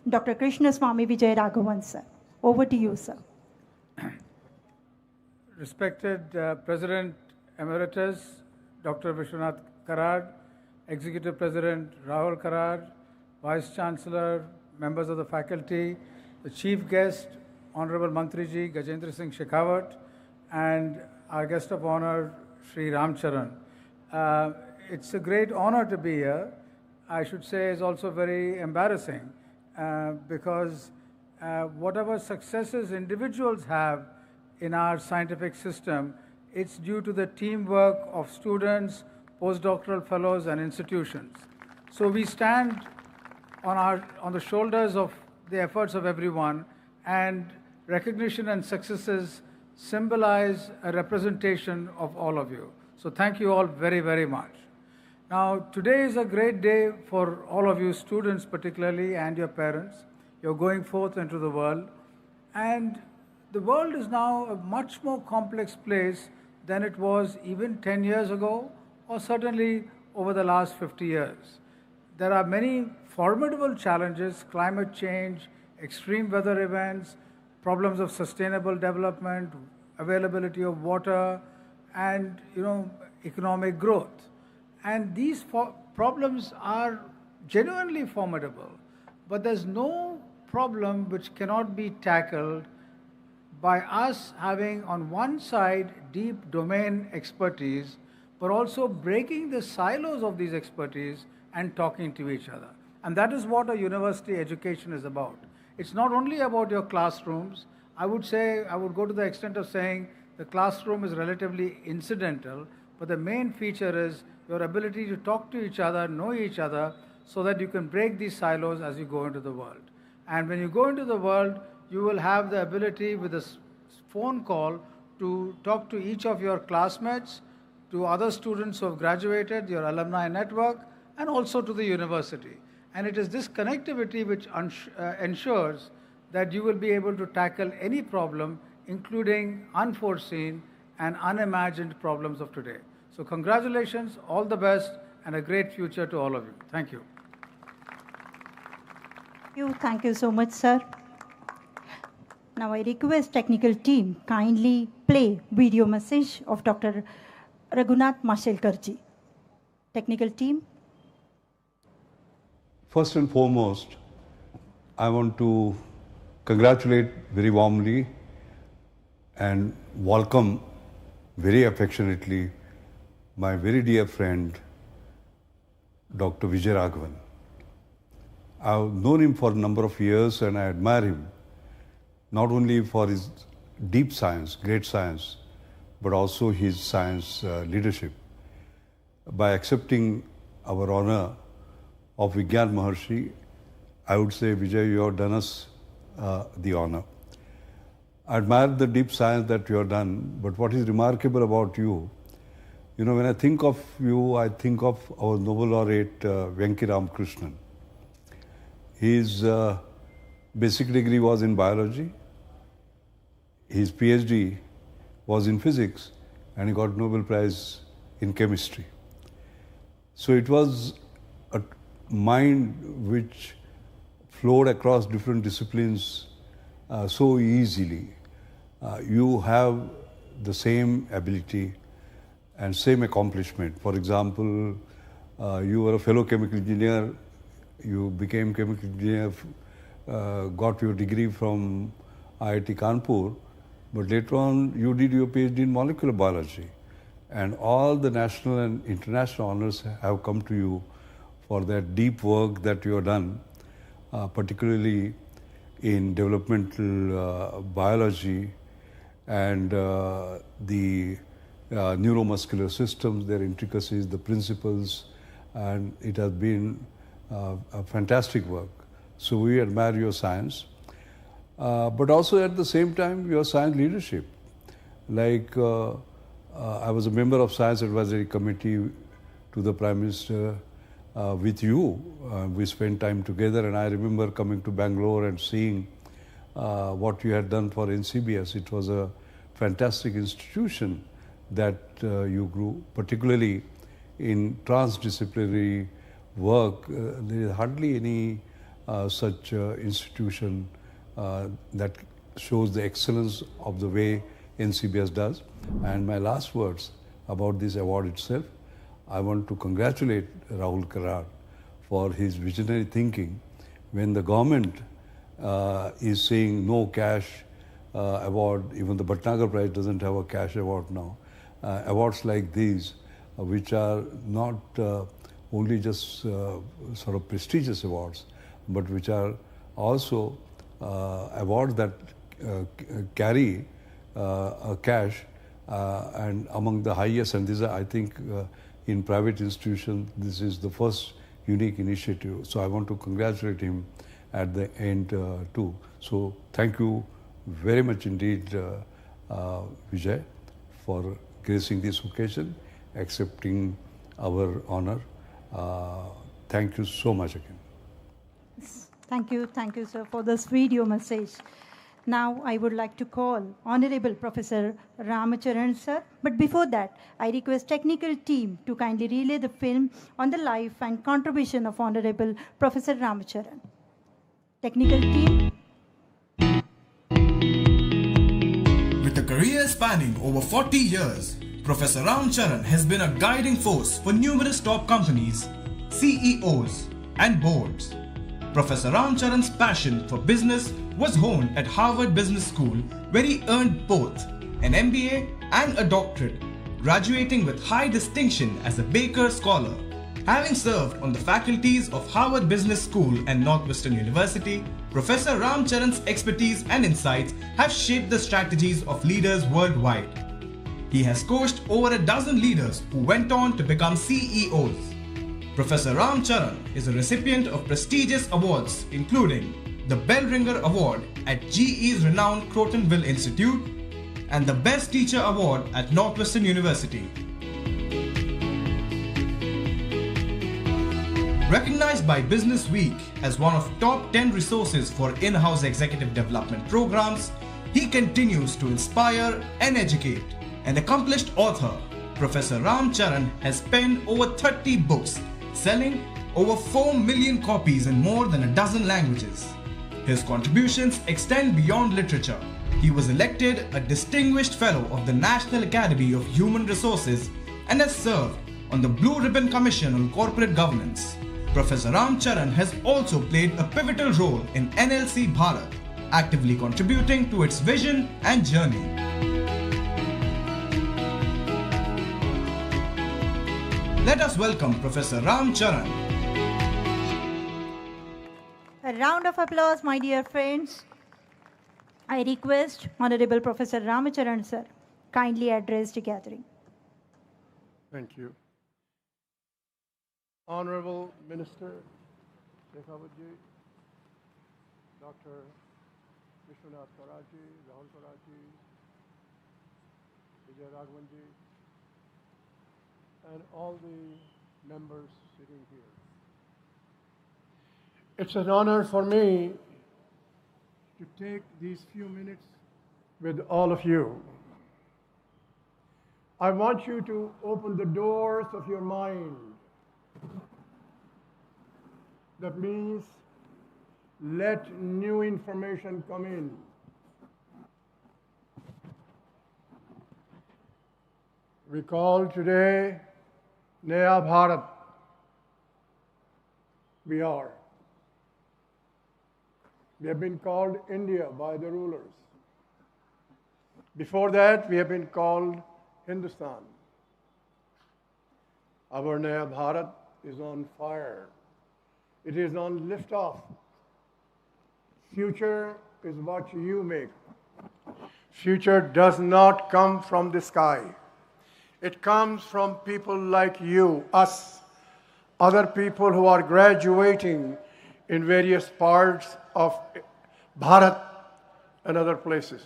Dr. Krishnaswamy Vijay Raghavan sir. Over to you, sir. Respected President Emeritus Dr. Vishwanath Karad, Executive President Rahul Karad, Vice Chancellor, members of the faculty, the chief guest, Honorable Mantriji Gajendra Singh Shekhawat, and our guest of honor, Sri Ramcharan. It's a great honor to be here. I should say it's also very embarrassing because whatever successes individuals have in our scientific system, it's due to the teamwork of students, postdoctoral fellows, and institutions. So we stand on the shoulders of the efforts of everyone, and recognition and successes symbolize a representation of all of you. So thank you all very, very much. Now, today is a great day for all of you students particularly and your parents. You're going forth into the world, and the world is now a much more complex place than it was even 10 years ago, or certainly over the last 50 years. There are many formidable challenges: climate change, extreme weather events, problems of sustainable development, availability of water, and economic growth. And these problems are genuinely formidable, but there's no problem which cannot be tackled by us having on one side deep domain expertise, but also breaking the silos of these expertise and talking to each other. And that is what a university education is about. It's not only about your classrooms. I would go to the extent of saying the classroom is relatively incidental, but the main feature is your ability to talk to each other, know each other, so that you can break these silos as you go into the world. And when you go into the world, you will have the ability with a phone call to talk to each of your classmates, to other students who have graduated, your alumni network, and also to the university. And it is this connectivity which ensures that you will be able to tackle any problem, including unforeseen and unimagined problems of today. So congratulations, all the best, and a great future to all of you. Thank you. Thank you so much, sir. Now I request technical team kindly play video message of Dr. Raghunath Mashelkarji. Technical team. First and foremost, I want to congratulate very warmly and welcome very affectionately my very dear friend, Dr. Vijay Raghavan. I've known him for a number of years and I admire him, not only for his deep science, great science, but also his science leadership. By accepting our honor of Vigyan Maharshi, I would say, Vijay, you have done us the honor. I admire the deep science that you have done, but what is remarkable about you, when I think of you, I think of our Nobel laureate Venki Ramakrishnan. His basic degree was in biology, his PhD was in physics, and he got Nobel Prize in chemistry. So it was a mind which flowed across different disciplines so easily. You have the same ability and same accomplishment. For example, you were a fellow chemical engineer, you became chemical engineer, got your degree from IIT Kanpur, but later on you did your PhD in molecular biology. And all the national and international honors have come to you for that deep work that you have done, particularly in developmental biology and the neuromuscular systems, their intricacies, the principles, and it has been a fantastic work. So we admire your science, but also at the same time your science leadership. Like I was a member of Science Advisory Committee to the Prime Minister with you. We spent time together, and I remember coming to Bangalore and seeing what you had done for NCBS. It was a fantastic institution that you grew, particularly in transdisciplinary work. There is hardly any such institution that shows the excellence of the way NCBS does. And my last words about this award itself, I want to congratulate Rahul Karad for his visionary thinking. When the government is saying no cash award, even the Bhatnagar Prize doesn't have a cash award now. Awards like these, which are not only just sort of prestigious awards, but which are also awards that carry a cash and among the highest, and these are, I think, in private institutions, this is the first unique initiative. So I want to congratulate him at the end too. So thank you very much indeed, Vijay, for gracing this occasion, accepting our honor. Thank you so much again. Thank you, sir, for this video message. Now I would like to call Honorable Professor Ramacharan, sir. But before that, I request technical team to kindly relay the film on the life and contribution of Honorable Professor Ramacharan. Technical team. With a career spanning over 40 years, Professor Ramcharan has been a guiding force for numerous top companies, CEOs, and boards. Professor Ramcharan's passion for business was honed at Harvard Business School, where he earned both an MBA and a doctorate, graduating with high distinction as a Baker Scholar. Having served on the faculties of Harvard Business School and Northwestern University, Professor Ramcharan's expertise and insights have shaped the strategies of leaders worldwide. He has coached over a dozen leaders who went on to become CEOs. Professor Ramcharan is a recipient of prestigious awards, including the Bell Ringer Award at GE's renowned Crotonville Institute and the Best Teacher Award at Northwestern University. Recognized by Business Week as one of top 10 resources for in-house executive development programs, he continues to inspire and educate. An accomplished author, Professor Ramcharan has penned over 30 books, selling over 4 million copies in more than a dozen languages. His contributions extend beyond literature. He was elected a Distinguished Fellow of the National Academy of Human Resources and has served on the Blue Ribbon Commission on Corporate Governance. Professor Ramcharan has also played a pivotal role in NLC Bharat, actively contributing to its vision and journey. Let us welcome Professor Ramcharan. A round of applause, my dear friends. I request Honorable Professor Ramacharan, sir, kindly address the gathering. Thank you. Honorable Minister Shekhawatji, Dr. Vishwanath Karaji, Rahul Karaji, Vijay Raghavanji, and all the members sitting here. It's an honor for me to take these few minutes with all of you. I want you to open the doors of your mind. That means let new information come in. We call today Naya Bharat. We have been called India by the rulers. Before that, we have been called Hindustan. Our Naya Bharat is on fire. It is on liftoff. Future is what you make. Future does not come from the sky. It comes from people like you, us, other people who are graduating in various parts of Bharat and other places.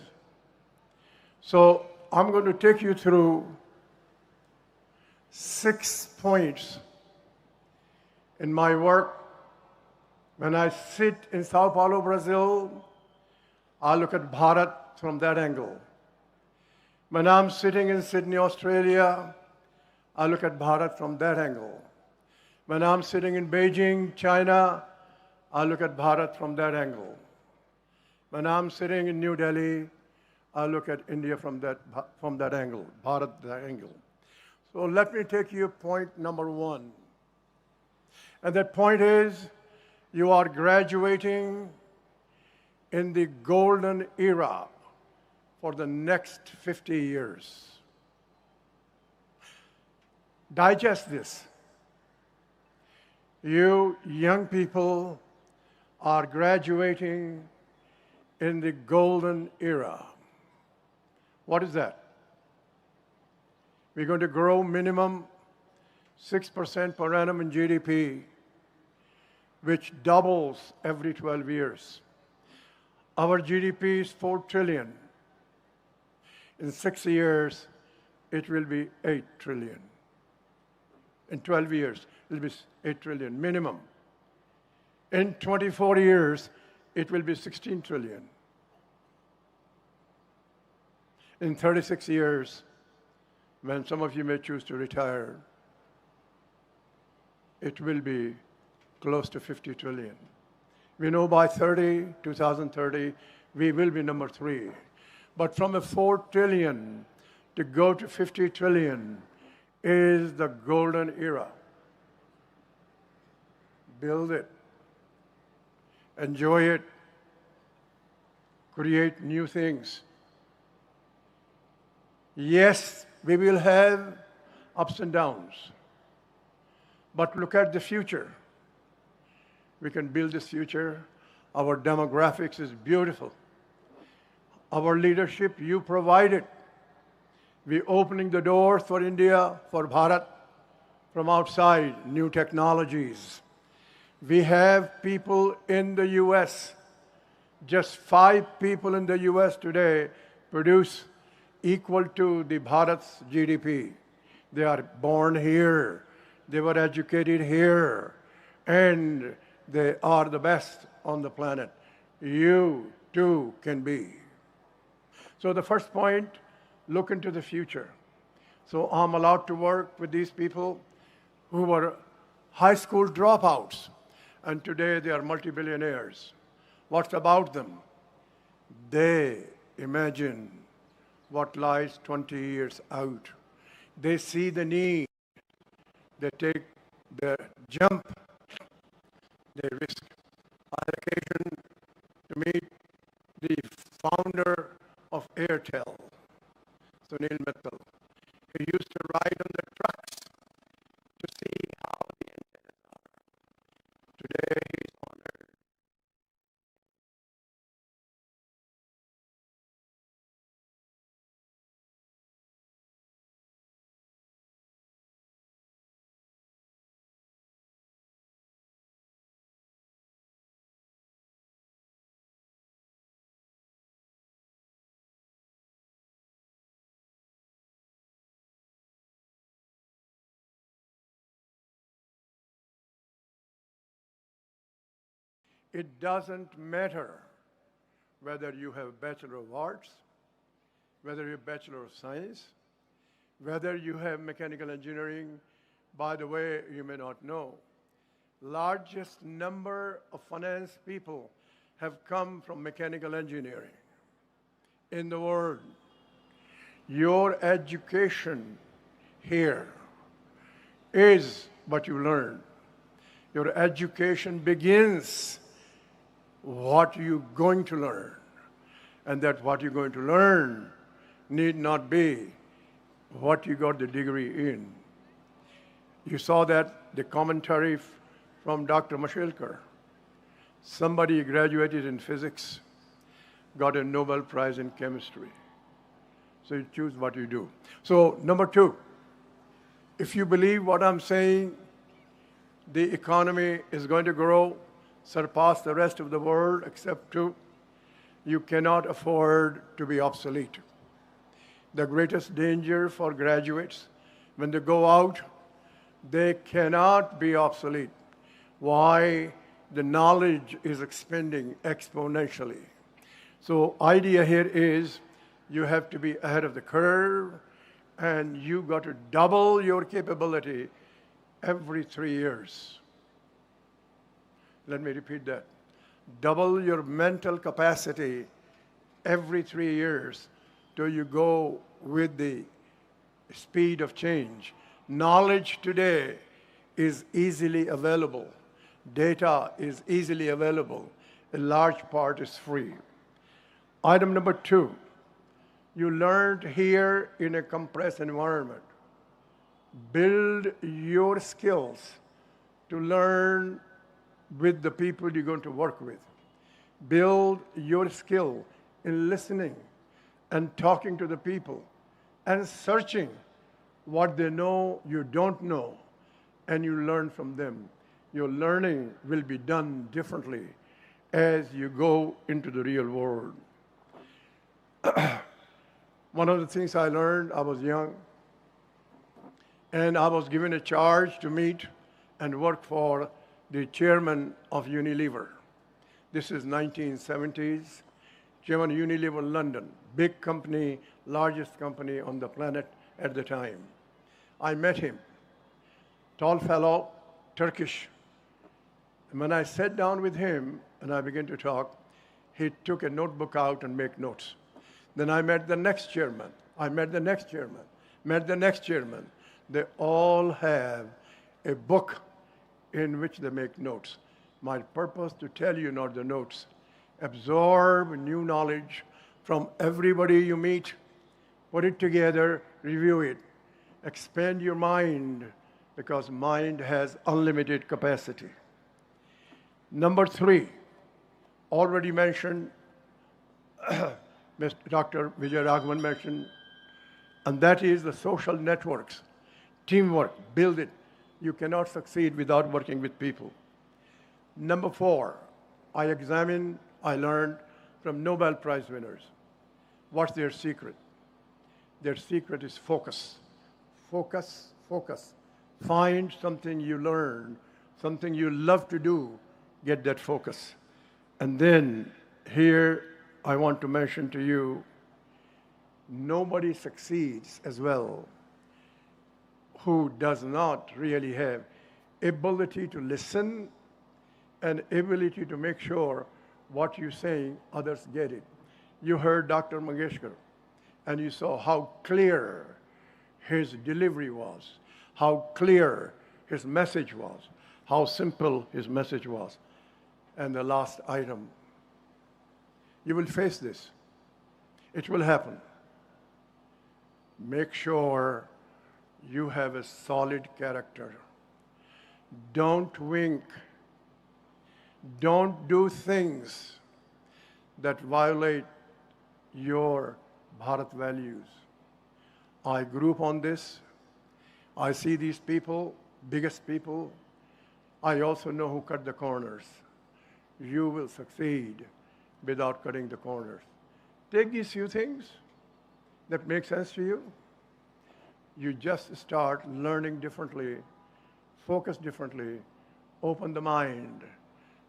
So I'm going to take you through 6 points in my work. When I sit in Sao Paulo, Brazil, I look at Bharat from that angle. When I'm sitting in Sydney, Australia, I look at Bharat from that angle. When I'm sitting in Beijing, China, I look at Bharat from that angle. When I'm sitting in New Delhi, I look at India from that angle, Bharat that angle. So let me take you point number 1. And that point is, you are graduating in the golden era for the next 50 years. Digest this. You young people are graduating in the golden era. What is that? We're going to grow minimum 6% per annum in GDP, which doubles every 12 years. Our GDP is 4 trillion. In 6 years, it will be 8 trillion. In 12 years, it will be 8 trillion minimum. In 24 years, it will be 16 trillion. In 36 years, when some of you may choose to retire, it will be close to 50 trillion. We know by 2030, we will be number 3. But from a 4 trillion to go to 50 trillion is the golden era. Build it. Enjoy it. Create new things. Yes, we will have ups and downs. But look at the future. We can build this future. Our demographics is beautiful. Our leadership, you provide it. We're opening the doors for India, for Bharat, from outside, new technologies. We have people in the US. Just 5 people in the US today produce equal to the Bharat's GDP. They are born here. They were educated here. And they are the best on the planet. You too can be. So the first point, look into the future. So I'm allowed to work with these people who were high school dropouts, and today they are multi-billionaires. What's about them? They imagine what lies 20 years out. They see the need. They take the jump. They risk. I had occasion to meet the founder of Airtel, Sunil Mittal. He used to ride on the trucks to see how the antennas are. Today he's honored. It doesn't matter whether you have Bachelor of Arts, whether you have Bachelor of Science, whether you have Mechanical Engineering. By the way, you may not know, largest number of finance people have come from Mechanical Engineering in the world. Your education here is what you learn. Your education begins what you're going to learn. And that what you're going to learn need not be what you got the degree in. You saw that, the commentary from Dr. Mashilkar. Somebody graduated in physics, got a Nobel Prize in chemistry. So you choose what you do. So number 2, if you believe what I'm saying, the economy is going to grow, surpass the rest of the world except 2, you cannot afford to be obsolete. The greatest danger for graduates, when they go out, they cannot be obsolete. Why? The knowledge is expanding exponentially. So idea here is you have to be ahead of the curve, and you got to double your capability every 3 years. Let me repeat that. Double your mental capacity every 3 years till you go with the speed of change. Knowledge today is easily available. Data is easily available. A large part is free. Item number 2, you learned here in a compressed environment. Build your skills to learn with the people you're going to work with. Build your skill in listening and talking to the people and searching what they know you don't know, and you learn from them. Your learning will be done differently as you go into the real world. One of the things I learned, I was young, and I was given a charge to meet and work for the chairman of Unilever. This is 1970s, Chairman Unilever London, big company, largest company on the planet at the time. I met him, tall fellow, Turkish. And when I sat down with him and I began to talk, he took a notebook out and made notes. Then I met the next chairman. I met the next chairman, met the next chairman. They all have a book in which they make notes. My purpose to tell you not the notes. Absorb new knowledge from everybody you meet, put it together, review it. Expand your mind, because mind has unlimited capacity. Number 3, already mentioned, Dr. Vijay Raghavan mentioned, and that is the social networks. Teamwork, build it. You cannot succeed without working with people. Number 4, I examined, I learned from Nobel Prize winners. What's their secret? Their secret is focus. Focus, focus. Find something you learn, something you love to do, get that focus. And then here I want to mention to you, nobody succeeds as well who does not really have ability to listen and ability to make sure what you're saying, others get it. You heard Dr. Mangeshkar, and you saw how clear his delivery was, how clear his message was, how simple his message was. And the last item, you will face this. It will happen. Make sure you have a solid character. Don't wink. Don't do things that violate your Bharat values. I grew up on this. I see these people, biggest people. I also know who cut the corners. You will succeed without cutting the corners. Take these few things that make sense to you. You just start learning differently, focus differently, open the mind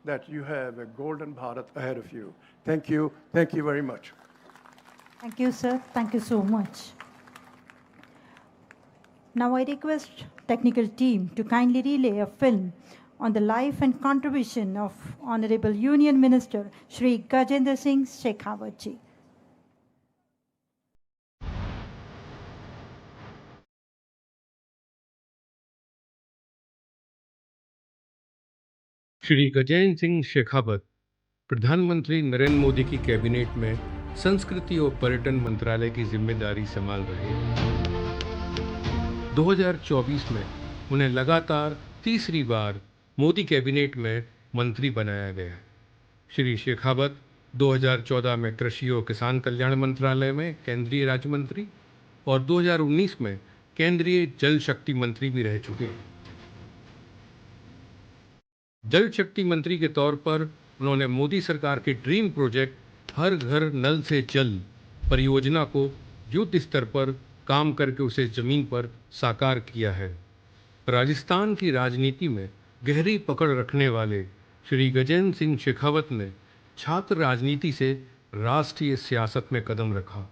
that you have a golden Bharat ahead of you. Thank you. Thank you very much. Thank you, sir. Thank you so much. Now I request technical team to kindly relay a film on the life and contribution of Honorable Union Minister Shri Gajendra Singh Shekhawat ji. Shri Gajendra Singh Shekhawat प्रधानमंत्री नरेंद्र मोदी की cabinet में संस्कृति और पर्यटन मंत्रालय की जिम्मेदारी संभाल रहे हैं। 2024 में उन्हें लगातार तीसरी बार मोदी कैबिनेट में मंत्री बनाया गया। श्री शेखावत 2014 में कृषि और किसान कल्याण मंत्रालय में केंद्रीय राज्य मंत्री और 2019 में केंद्रीय जल शक्ति मंत्री भी रह चुके हैं। जल शक्ति मंत्री के तौर पर उन्होंने मोदी सरकार के ड्रीम प्रोजेक्ट हर घर नल से जल परियोजना को युद्ध स्तर पर काम करके उसे जमीन पर साकार किया है। राजस्थान की राजनीति में गहरी पकड़ रखने वाले श्री गजेंद्र सिंह शेखावत ने छात्र राजनीति से राष्ट्रीय सियासत में कदम रखा।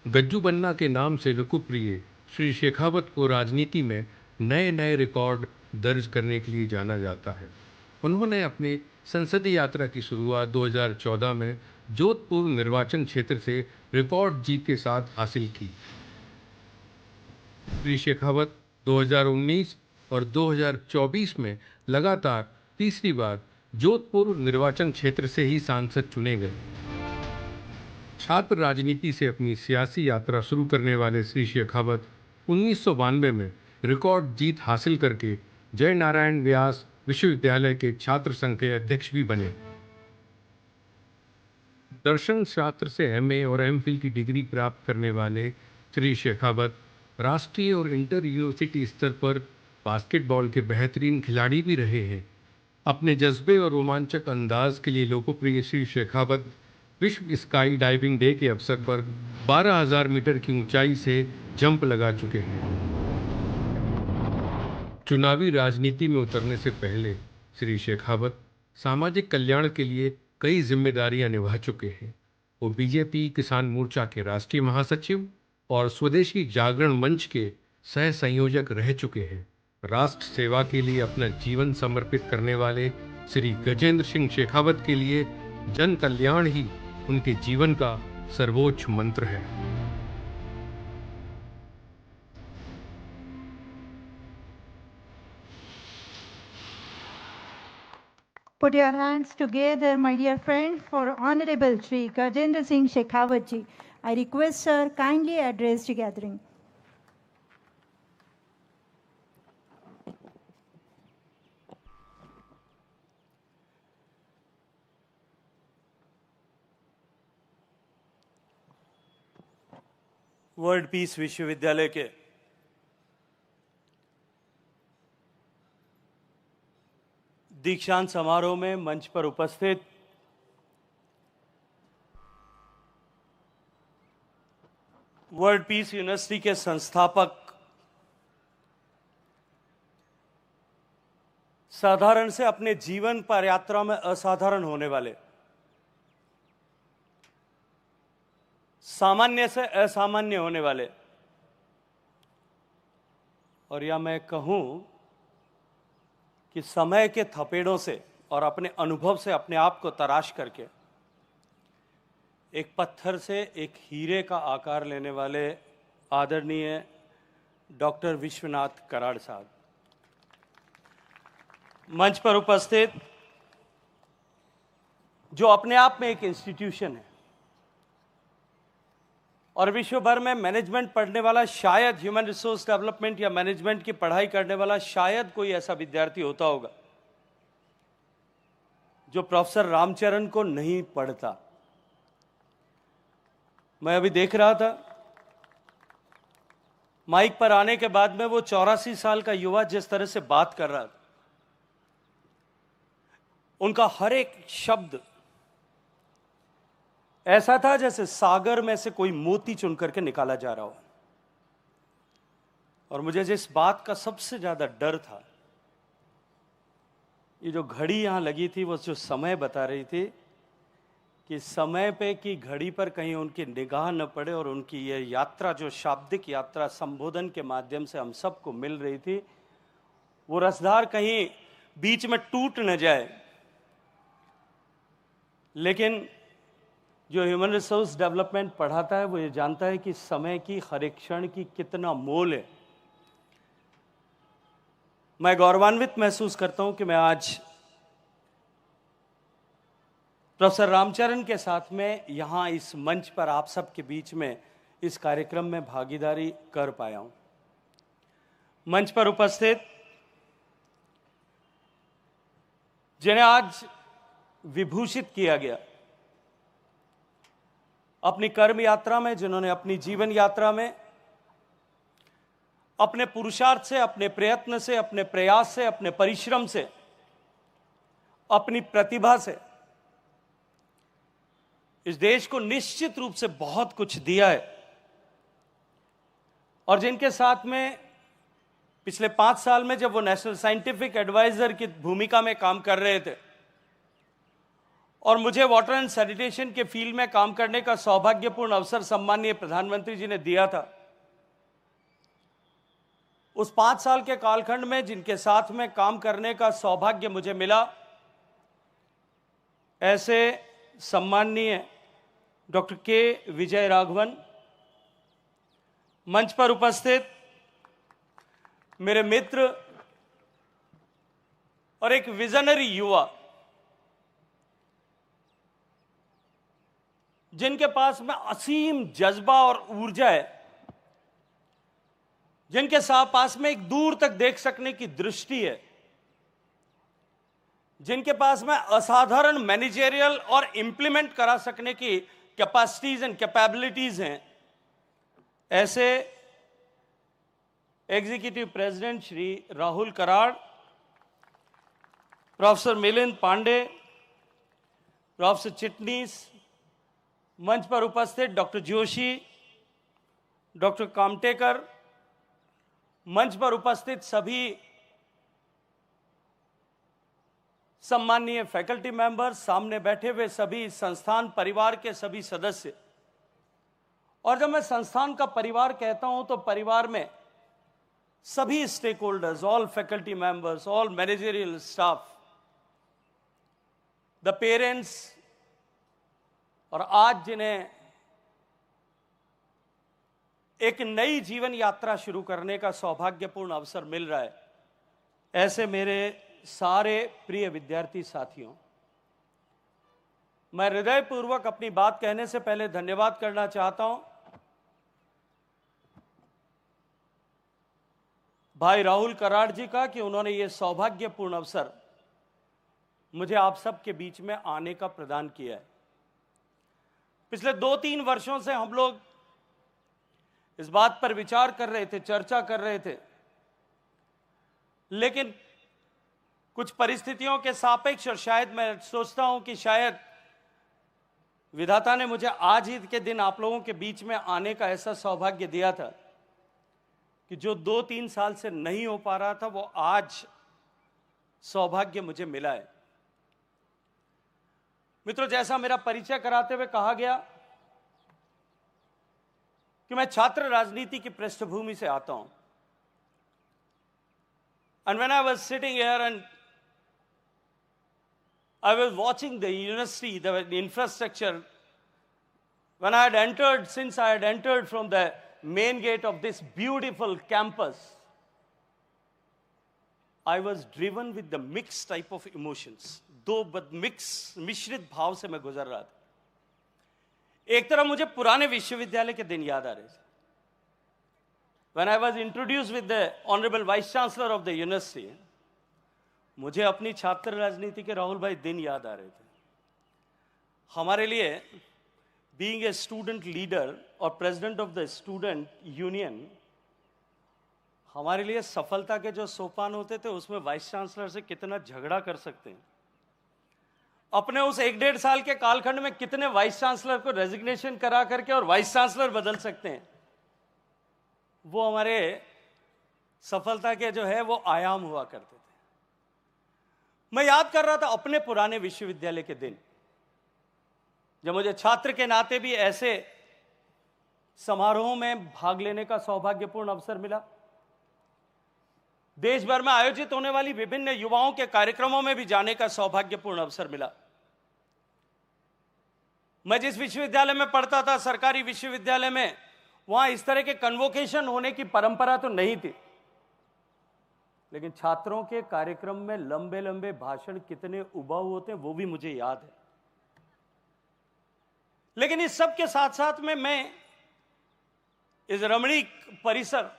गज्जू बन्ना के नाम से लोकप्रिय श्री शेखावत को राजनीति में नए नए रिकॉर्ड दर्ज करने के लिए जाना जाता है। उन्होंने अपनी संसदीय यात्रा की शुरुआत 2014 में जोधपुर निर्वाचन क्षेत्र से रिकॉर्ड जीत के साथ हासिल की। श्री शेखावत 2019 और 2024 में लगातार तीसरी बार जोधपुर निर्वाचन क्षेत्र से ही सांसद चुने गए। छात्र राजनीति से अपनी सियासी यात्रा शुरू करने वाले श्री शेखावत 1992 में रिकॉर्ड जीत हासिल करके जय नारायण व्यास विश्वविद्यालय के छात्र संघ के अध्यक्ष भी बने। दर्शन शास्त्र से एमए और एमफिल की डिग्री प्राप्त करने वाले श्री शेखावत राष्ट्रीय और इंटर यूनिवर्सिटी स्तर पर बास्केटबॉल के बेहतरीन खिलाड़ी भी रहे हैं। अपने जज्बे और रोमांचक अंदाज के लिए लोकप्रिय श्री शेखावत विश्व स्काई डाइविंग डे के अवसर पर 12,000 मीटर की ऊंचाई से जंप लगा चुके हैं। चुनावी राजनीति में उतरने से पहले श्री शेखावत सामाजिक कल्याण के लिए कई जिम्मेदारियां निभा चुके हैं। वो बीजेपी किसान मोर्चा के राष्ट्रीय महासचिव और स्वदेशी जागरण मंच के सह संयोजक रह चुके हैं। राष्ट्र सेवा के लिए अपना जीवन समर्पित करने वाले श्री गजेंद्र सिंह शेखावत के लिए जन कल्याण ही उनके जीवन का सर्वोच्च मंत्र है। Put your hands together, my dear friend, for Honorable Shri Gajendra Singh Shekhawat ji. I request sir kindly address the gathering. World peace विश्वविद्यालय के दीक्षांत समारोह में मंच पर उपस्थित वर्ल्ड पीस यूनिवर्सिटी के संस्थापक, साधारण से अपने जीवन पर यात्रा में असाधारण होने वाले, सामान्य से असामान्य होने वाले, और या मैं कहूं कि समय के थपेड़ों से और अपने अनुभव से अपने आप को तराश करके एक पत्थर से एक हीरे का आकार लेने वाले आदरणीय डॉक्टर विश्वनाथ कराड़ साहब, मंच पर उपस्थित जो अपने आप में एक इंस्टीट्यूशन है और विश्व भर में मैनेजमेंट पढ़ने वाला शायद, ह्यूमन रिसोर्स डेवलपमेंट या मैनेजमेंट की पढ़ाई करने वाला शायद कोई ऐसा विद्यार्थी होता होगा जो प्रोफेसर रामचरण को नहीं पढ़ता। मैं अभी देख रहा था माइक पर आने के बाद में वो 84 साल का युवा जिस तरह से बात कर रहा था, उनका हर एक शब्द ऐसा था जैसे सागर में से कोई मोती चुन करके निकाला जा रहा हो। और मुझे जिस बात का सबसे ज्यादा डर था, ये जो घड़ी यहां लगी थी वो जो समय बता रही थी कि समय पे की घड़ी पर कहीं उनकी निगाह न पड़े और उनकी ये यात्रा, जो शाब्दिक यात्रा संबोधन के माध्यम से हम सबको मिल रही थी, वो रसधार कहीं बीच में टूट न जाए। लेकिन जो ह्यूमन रिसोर्स डेवलपमेंट पढ़ाता है वो ये जानता है कि समय की हर एक क्षण की कितना मोल है। मैं गौरवान्वित महसूस करता हूं कि मैं आज प्रोफेसर रामचरण के साथ में यहां इस मंच पर आप सबके बीच में इस कार्यक्रम में भागीदारी कर पाया हूं। मंच पर उपस्थित जिन्हें आज विभूषित किया गया अपनी कर्म यात्रा में, जिन्होंने अपनी जीवन यात्रा में अपने पुरुषार्थ से, अपने प्रयत्न से, अपने प्रयास से, अपने परिश्रम से, अपनी प्रतिभा से इस देश को निश्चित रूप से बहुत कुछ दिया है, और जिनके साथ में पिछले 5 साल में जब वो नेशनल साइंटिफिक एडवाइजर की भूमिका में काम कर रहे थे और मुझे वाटर एंड सैनिटेशन के फील्ड में काम करने का सौभाग्यपूर्ण अवसर सम्माननीय प्रधानमंत्री जी ने दिया था, उस 5 साल के कालखंड में जिनके साथ में काम करने का सौभाग्य मुझे मिला, ऐसे सम्माननीय डॉक्टर के विजय राघवन, मंच पर उपस्थित मेरे मित्र और एक विजनरी युवा, जिनके पास में असीम जज्बा और ऊर्जा है, जिनके पास में एक दूर तक देख सकने की दृष्टि है, जिनके पास में असाधारण मैनेजरियल और इंप्लीमेंट करा सकने की कैपेसिटीज एंड कैपेबिलिटीज हैं, ऐसे executive president Shri Rahul Karad, professor Milind Pande, professor Chitnis, मंच पर उपस्थित डॉक्टर जोशी, डॉक्टर कामटेकर, मंच पर उपस्थित सभी सम्माननीय फैकल्टी मेंबर्स, सामने बैठे हुए सभी संस्थान परिवार के सभी सदस्य। और जब मैं संस्थान का परिवार कहता हूं तो परिवार में सभी stake holders, all faculty members, all managerial staff, the parents, और आज जिन्हें एक नई जीवन यात्रा शुरू करने का सौभाग्यपूर्ण अवसर मिल रहा है, ऐसे मेरे सारे प्रिय विद्यार्थी साथियों, मैं हृदयपूर्वक अपनी बात कहने से पहले धन्यवाद करना चाहता हूं भाई राहुल कराड़ जी का कि उन्होंने ये सौभाग्यपूर्ण अवसर मुझे आप सबके बीच में आने का प्रदान किया है। पिछले 2-3 वर्षों से हम लोग इस बात पर विचार कर रहे थे, चर्चा कर रहे थे, लेकिन कुछ परिस्थितियों के सापेक्ष, और शायद मैं सोचता हूं कि शायद विधाता ने मुझे आज ही के दिन आप लोगों के बीच में आने का ऐसा सौभाग्य दिया था कि जो 2-3 साल से नहीं हो पा रहा था, वो आज सौभाग्य मुझे मिला है। मित्रों, जैसा मेरा परिचय कराते हुए कहा गया कि मैं छात्र राजनीति की पृष्ठभूमि से आता हूं। And when I was sitting here and I was watching the university, the infrastructure, when I had entered, since I had entered from the main gate of this beautiful campus, I was driven with the mixed type of emotions. दो मिश्रित भाव से मैं गुजर रहा था। एक तरफ मुझे पुराने विश्वविद्यालय के दिन याद आ रहे थे, when I was introduced with the honorable vice chancellor of the university, मुझे अपनी छात्र राजनीति के राहुल भाई दिन याद आ रहे थे। हमारे लिए being a student leader और president of the student union, हमारे लिए सफलता के जो सोपान होते थे उसमें वाइस चांसलर से कितना झगड़ा कर सकते हैं, अपने उस 1-1.5 साल के कालखंड में कितने वाइस चांसलर को रेजिग्नेशन करा करके और वाइस चांसलर बदल सकते हैं, वो हमारे सफलता के जो है वो आयाम हुआ करते थे। मैं याद कर रहा था अपने पुराने विश्वविद्यालय के दिन, जब मुझे छात्र के नाते भी ऐसे समारोहों में भाग लेने का सौभाग्यपूर्ण अवसर मिला। देश भर में आयोजित होने वाली विभिन्न युवाओं के कार्यक्रमों में भी जाने का सौभाग्यपूर्ण अवसर मिला। मैं जिस विश्वविद्यालय में पढ़ता था, सरकारी विश्वविद्यालय में, वहां इस तरह के कन्वोकेशन होने की परंपरा तो नहीं थी, लेकिन छात्रों के कार्यक्रम में लंबे लंबे भाषण कितने उबाऊ होते हैं वो भी मुझे याद है। लेकिन इस सब के साथ साथ में मैं इस रमणीक परिसर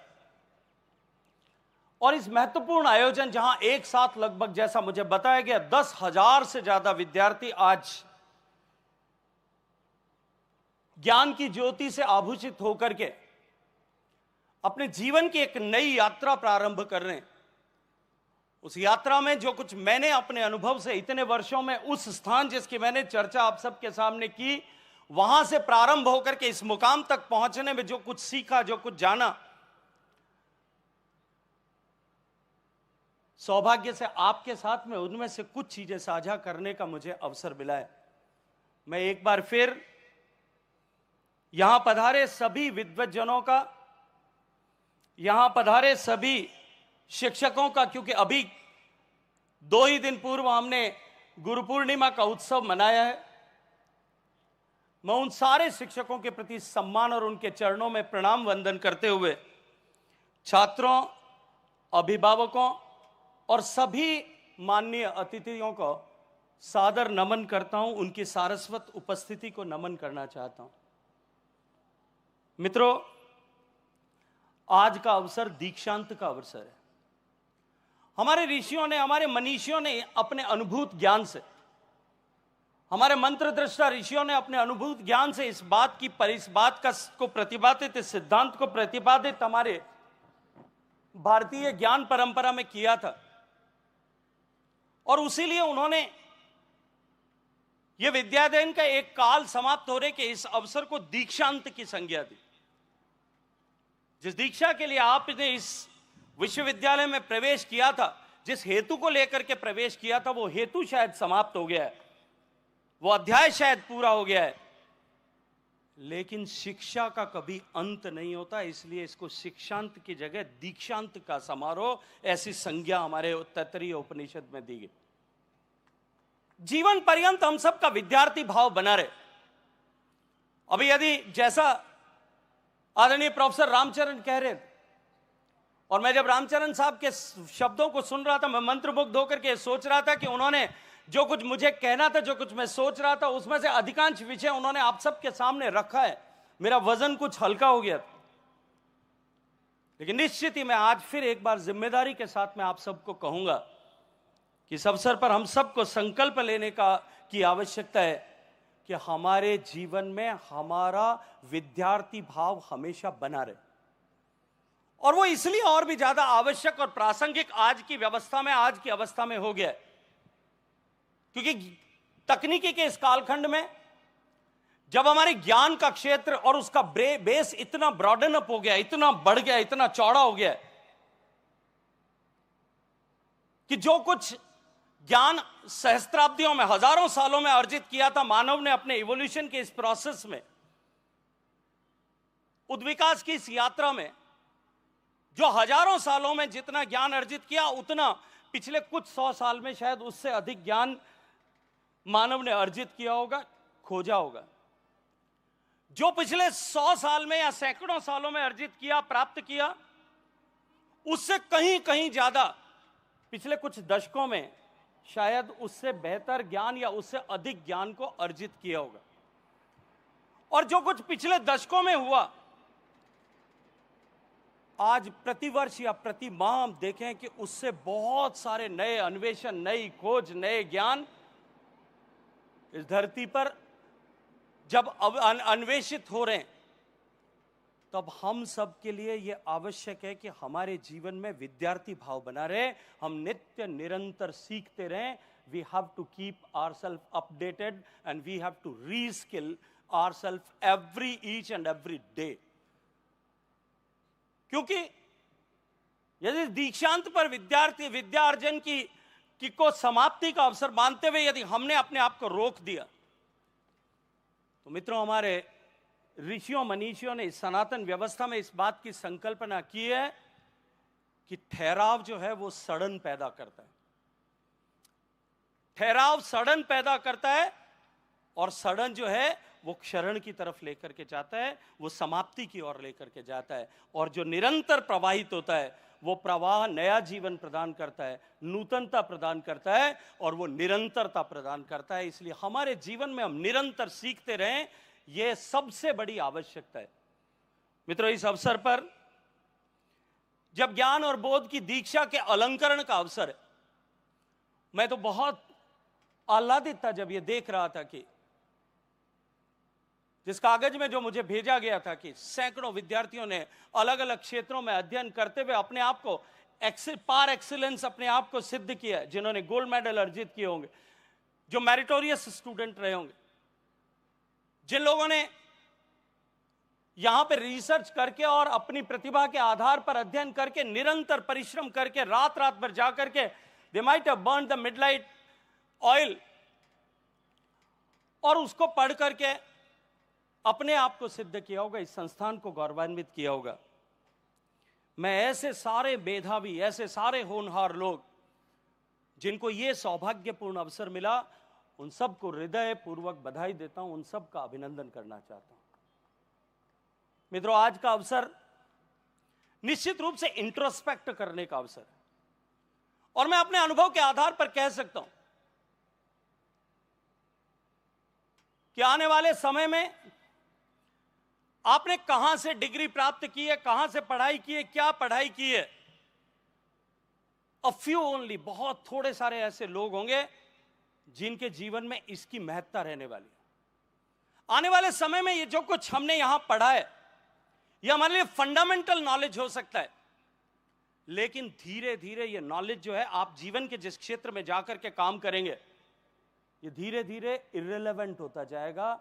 और इस महत्वपूर्ण आयोजन, जहां एक साथ लगभग, जैसा मुझे बताया गया, 10,000 से ज्यादा विद्यार्थी आज ज्ञान की ज्योति से आभूषित होकर के अपने जीवन की एक नई यात्रा प्रारंभ कर रहे हैं। उस यात्रा में जो कुछ मैंने अपने अनुभव से इतने वर्षों में, उस स्थान जिसकी मैंने चर्चा आप सबके सामने की, वहां से प्रारंभ होकर के इस मुकाम तक पहुंचने में जो कुछ सीखा, जो कुछ जाना, सौभाग्य से आपके साथ में उनमें से कुछ चीजें साझा करने का मुझे अवसर मिला है। मैं एक बार फिर यहां पधारे सभी विद्वज्जनों का, यहां पधारे सभी शिक्षकों का, क्योंकि अभी 2 ही दिन पूर्व हमने गुरु पूर्णिमा का उत्सव मनाया है, मैं उन सारे शिक्षकों के प्रति सम्मान और उनके चरणों में प्रणाम वंदन करते हुए छात्रों, अभिभावकों और सभी माननीय अतिथियों को सादर नमन करता हूं, उनकी सारस्वत उपस्थिति को नमन करना चाहता हूं। मित्रों, आज का अवसर दीक्षांत का अवसर है। हमारे ऋषियों ने, हमारे मनीषियों ने अपने अनुभूत ज्ञान से, हमारे मंत्र दृष्टा ऋषियों ने अपने अनुभूत ज्ञान से इस बात को प्रतिपादित, इस सिद्धांत को प्रतिपादित हमारे भारतीय ज्ञान परंपरा में किया था। और उसीलिए उन्होंने यह विद्याध्ययन का एक काल समाप्त होने के इस अवसर को दीक्षांत की संज्ञा दी। जिस दीक्षा के लिए आपने इस विश्वविद्यालय में प्रवेश किया था, जिस हेतु को लेकर के प्रवेश किया था, वो हेतु शायद समाप्त हो गया है, वो अध्याय शायद पूरा हो गया है, लेकिन शिक्षा का कभी अंत नहीं होता। इसलिए इसको शिक्षांत की जगह दीक्षांत का समारोह, ऐसी संज्ञा हमारे तैत्तरीय उपनिषद में दी गई। जीवन पर्यंत हम सबका विद्यार्थी भाव बना रहे। अभी यदि जैसा आदरणीय प्रोफेसर रामचरण कह रहे थे, और मैं जब रामचरण साहब के शब्दों को सुन रहा था, मैं मंत्रमुग्ध होकर के सोच रहा था कि उन्होंने जो कुछ मुझे कहना था, जो कुछ मैं सोच रहा था, उसमें से अधिकांश विषय उन्होंने आप सबके सामने रखा है। मेरा वजन कुछ हल्का हो गया था। लेकिन निश्चित ही मैं आज फिर एक बार जिम्मेदारी के साथ में आप सबको कहूंगा कि इस अवसर पर हम सबको संकल्प लेने की आवश्यकता है कि हमारे जीवन में हमारा विद्यार्थी भाव हमेशा बना रहे। और वो इसलिए और भी ज्यादा आवश्यक और प्रासंगिक आज की व्यवस्था में, आज की अवस्था में हो गया है, क्योंकि तकनीकी के इस कालखंड में जब हमारे ज्ञान का क्षेत्र और उसका बेस इतना ब्रॉडन अप हो गया, इतना बढ़ गया, इतना चौड़ा हो गया कि जो कुछ ज्ञान सहस्त्राब्दियों में, हजारों सालों में अर्जित किया था मानव ने अपने इवोल्यूशन के इस प्रोसेस में, उद्विकास की इस यात्रा में, जो हजारों सालों में जितना ज्ञान अर्जित किया, उतना पिछले कुछ 100 साल में शायद उससे अधिक ज्ञान मानव ने अर्जित किया होगा, खोजा होगा। जो पिछले 100 साल में या सैकड़ों सालों में अर्जित किया, प्राप्त किया, उससे कहीं कहीं ज्यादा पिछले कुछ दशकों में शायद उससे बेहतर ज्ञान या उससे अधिक ज्ञान को अर्जित किया होगा। और जो कुछ पिछले दशकों में हुआ, आज प्रतिवर्ष या प्रति माह हम देखें कि उससे बहुत सारे नए अन्वेषण, नई खोज, नए ज्ञान इस धरती पर जब अन्वेषित हो रहे हैं, तब हम सब के लिए यह आवश्यक है कि हमारे जीवन में विद्यार्थी भाव बना रहे, हम नित्य निरंतर सीखते रहें। We have to keep ourselves updated and we have to reskill ourselves each and every day. क्योंकि यदि दीक्षांत पर विद्यार्जन की को समाप्ति का अवसर मानते हुए यदि हमने अपने आप को रोक दिया, तो मित्रों, हमारे ऋषियों मनीषियों ने इस सनातन व्यवस्था में इस बात की संकल्पना की है कि ठहराव जो है वो सड़न पैदा करता है। ठहराव सड़न पैदा करता है, और सड़न जो है वो क्षरण की तरफ लेकर के जाता है, वो समाप्ति की ओर लेकर के जाता है। और जो निरंतर प्रवाहित होता है, वो प्रवाह नया जीवन प्रदान करता है, नूतनता प्रदान करता है, और वो निरंतरता प्रदान करता है। इसलिए हमारे जीवन में हम निरंतर सीखते रहें, यह सबसे बड़ी आवश्यकता है। मित्रों, इस अवसर पर जब ज्ञान और बोध की दीक्षा के अलंकरण का अवसर है, मैं तो बहुत आह्लादित था जब यह देख रहा था कि जिस कागज में जो मुझे भेजा गया था कि सैकड़ों विद्यार्थियों ने अलग अलग क्षेत्रों में अध्ययन करते हुए अपने आप को पार एक्सीलेंस अपने आप को सिद्ध किया, जिन्होंने गोल्ड मेडल अर्जित किए होंगे, जो मेरिटोरियस स्टूडेंट रहे होंगे, जिन लोगों ने यहां पे रिसर्च करके और अपनी प्रतिभा के आधार पर अध्ययन करके, निरंतर परिश्रम करके, रात रात भर जा करके, they might have burn the midnight oil, और उसको पढ़ करके अपने आप को सिद्ध किया होगा, इस संस्थान को गौरवान्वित किया होगा। मैं ऐसे सारे मेधावी, ऐसे सारे होनहार लोग जिनको ये सौभाग्यपूर्ण अवसर मिला, उन सबको हृदय पूर्वक बधाई देता हूं, उन सबका अभिनंदन करना चाहता हूं। मित्रों, आज का अवसर निश्चित रूप से इंट्रोस्पेक्ट करने का अवसर है, और मैं अपने अनुभव के आधार पर कह सकता हूं कि आने वाले समय में आपने कहां से डिग्री प्राप्त की है, कहां से पढ़ाई की है, क्या पढ़ाई की है, अ फ्यू ओनली, बहुत थोड़े सारे ऐसे लोग होंगे जिनके जीवन में इसकी महत्ता रहने वाली है। आने वाले समय में ये जो कुछ हमने यहां पढ़ा है, यह हमारे लिए फंडामेंटल नॉलेज हो सकता है, लेकिन धीरे धीरे ये नॉलेज जो है, आप जीवन के जिस क्षेत्र में जाकर के काम करेंगे, ये धीरे धीरे इर्रेलेवेंट होता जाएगा।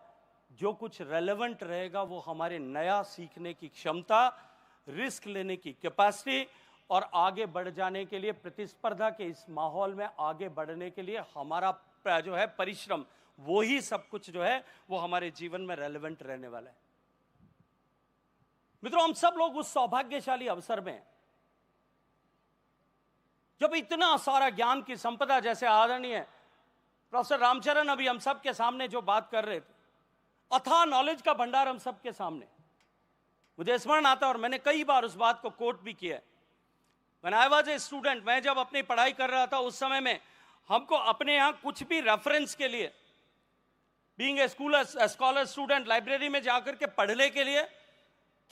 जो कुछ रेलेवेंट रहेगा वो हमारे नया सीखने की क्षमता, रिस्क लेने की कैपेसिटी और आगे बढ़ जाने के लिए, प्रतिस्पर्धा के इस माहौल में आगे बढ़ने के लिए हमारा जो है परिश्रम, वो ही सब कुछ जो है वो हमारे जीवन में रेलेवेंट रहने वाला है। मित्रों, हम सब लोग उस सौभाग्यशाली अवसर में, जब इतना सारा ज्ञान की संपदा, जैसे आदरणीय प्रोफेसर रामचरण अभी हम सब के सामने जो बात कर रहे थे, अथाह नॉलेज का भंडार हम सब के सामने, मुझे स्मरण आता है और मैंने कई बार उस बात को कोट भी किया है। When I was a student, मैं जब अपनी पढ़ाई कर रहा था उस समय में हमको अपने यहां कुछ भी रेफरेंस के लिए, being a scholar student, library में जाकर के पढ़ने के लिए,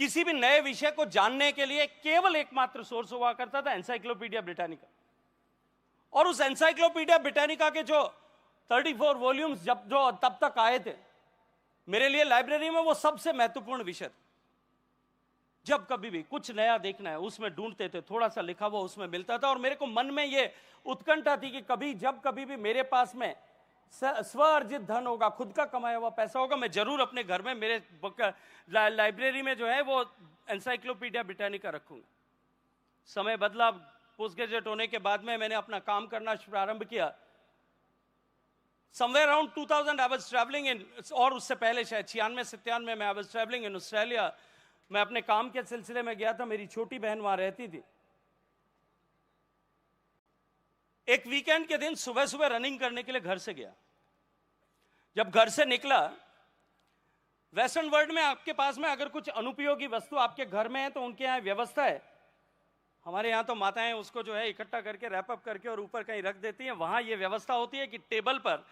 किसी भी नए विषय को जानने के लिए केवल एकमात्र सोर्स हुआ करता था एनसाइक्लोपीडिया ब्रिटानिका। और उस एनसाइक्लोपीडिया ब्रिटानिका के जो 34 वॉल्यूम्स जो तब तक आए थे, मेरे लिए लाइब्रेरी में वो सबसे महत्वपूर्ण विषय था। जब कभी भी कुछ नया देखना है उसमें ढूंढते थे, थोड़ा सा लिखा हुआ उसमें मिलता था, और मेरे को मन में ये उत्कंठा थी कि कभी भी मेरे पास में स्व अर्जित धन होगा, खुद का कमाया हुआ पैसा होगा, मैं जरूर अपने घर में मेरे लाइब्रेरी में जो है वो एनसाइक्लोपीडिया ब्रिटानिका रखूंगा। समय बदला, पोस्ट ग्रेजुएट होने के बाद में मैंने अपना काम करना प्रारंभ किया। Somewhere around 2000 I was travelling in, और उससे पहले शायद 96-97 में I was travelling in Australia. मैं अपने काम के सिलसिले में गया था, मेरी छोटी बहन वहां रहती थी। एक वीकेंड के दिन सुबह सुबह रनिंग करने के लिए घर से गया। जब घर से निकला, वेस्टर्न वर्ल्ड में आपके पास में अगर कुछ अनुपयोगी वस्तु आपके घर में है तो उनके यहाँ व्यवस्था है। हमारे यहाँ तो माताएं उसको जो है इकट्ठा करके रैप अप करके और ऊपर कहीं रख देती हैं। वहां ये व्यवस्था होती है कि टेबल पर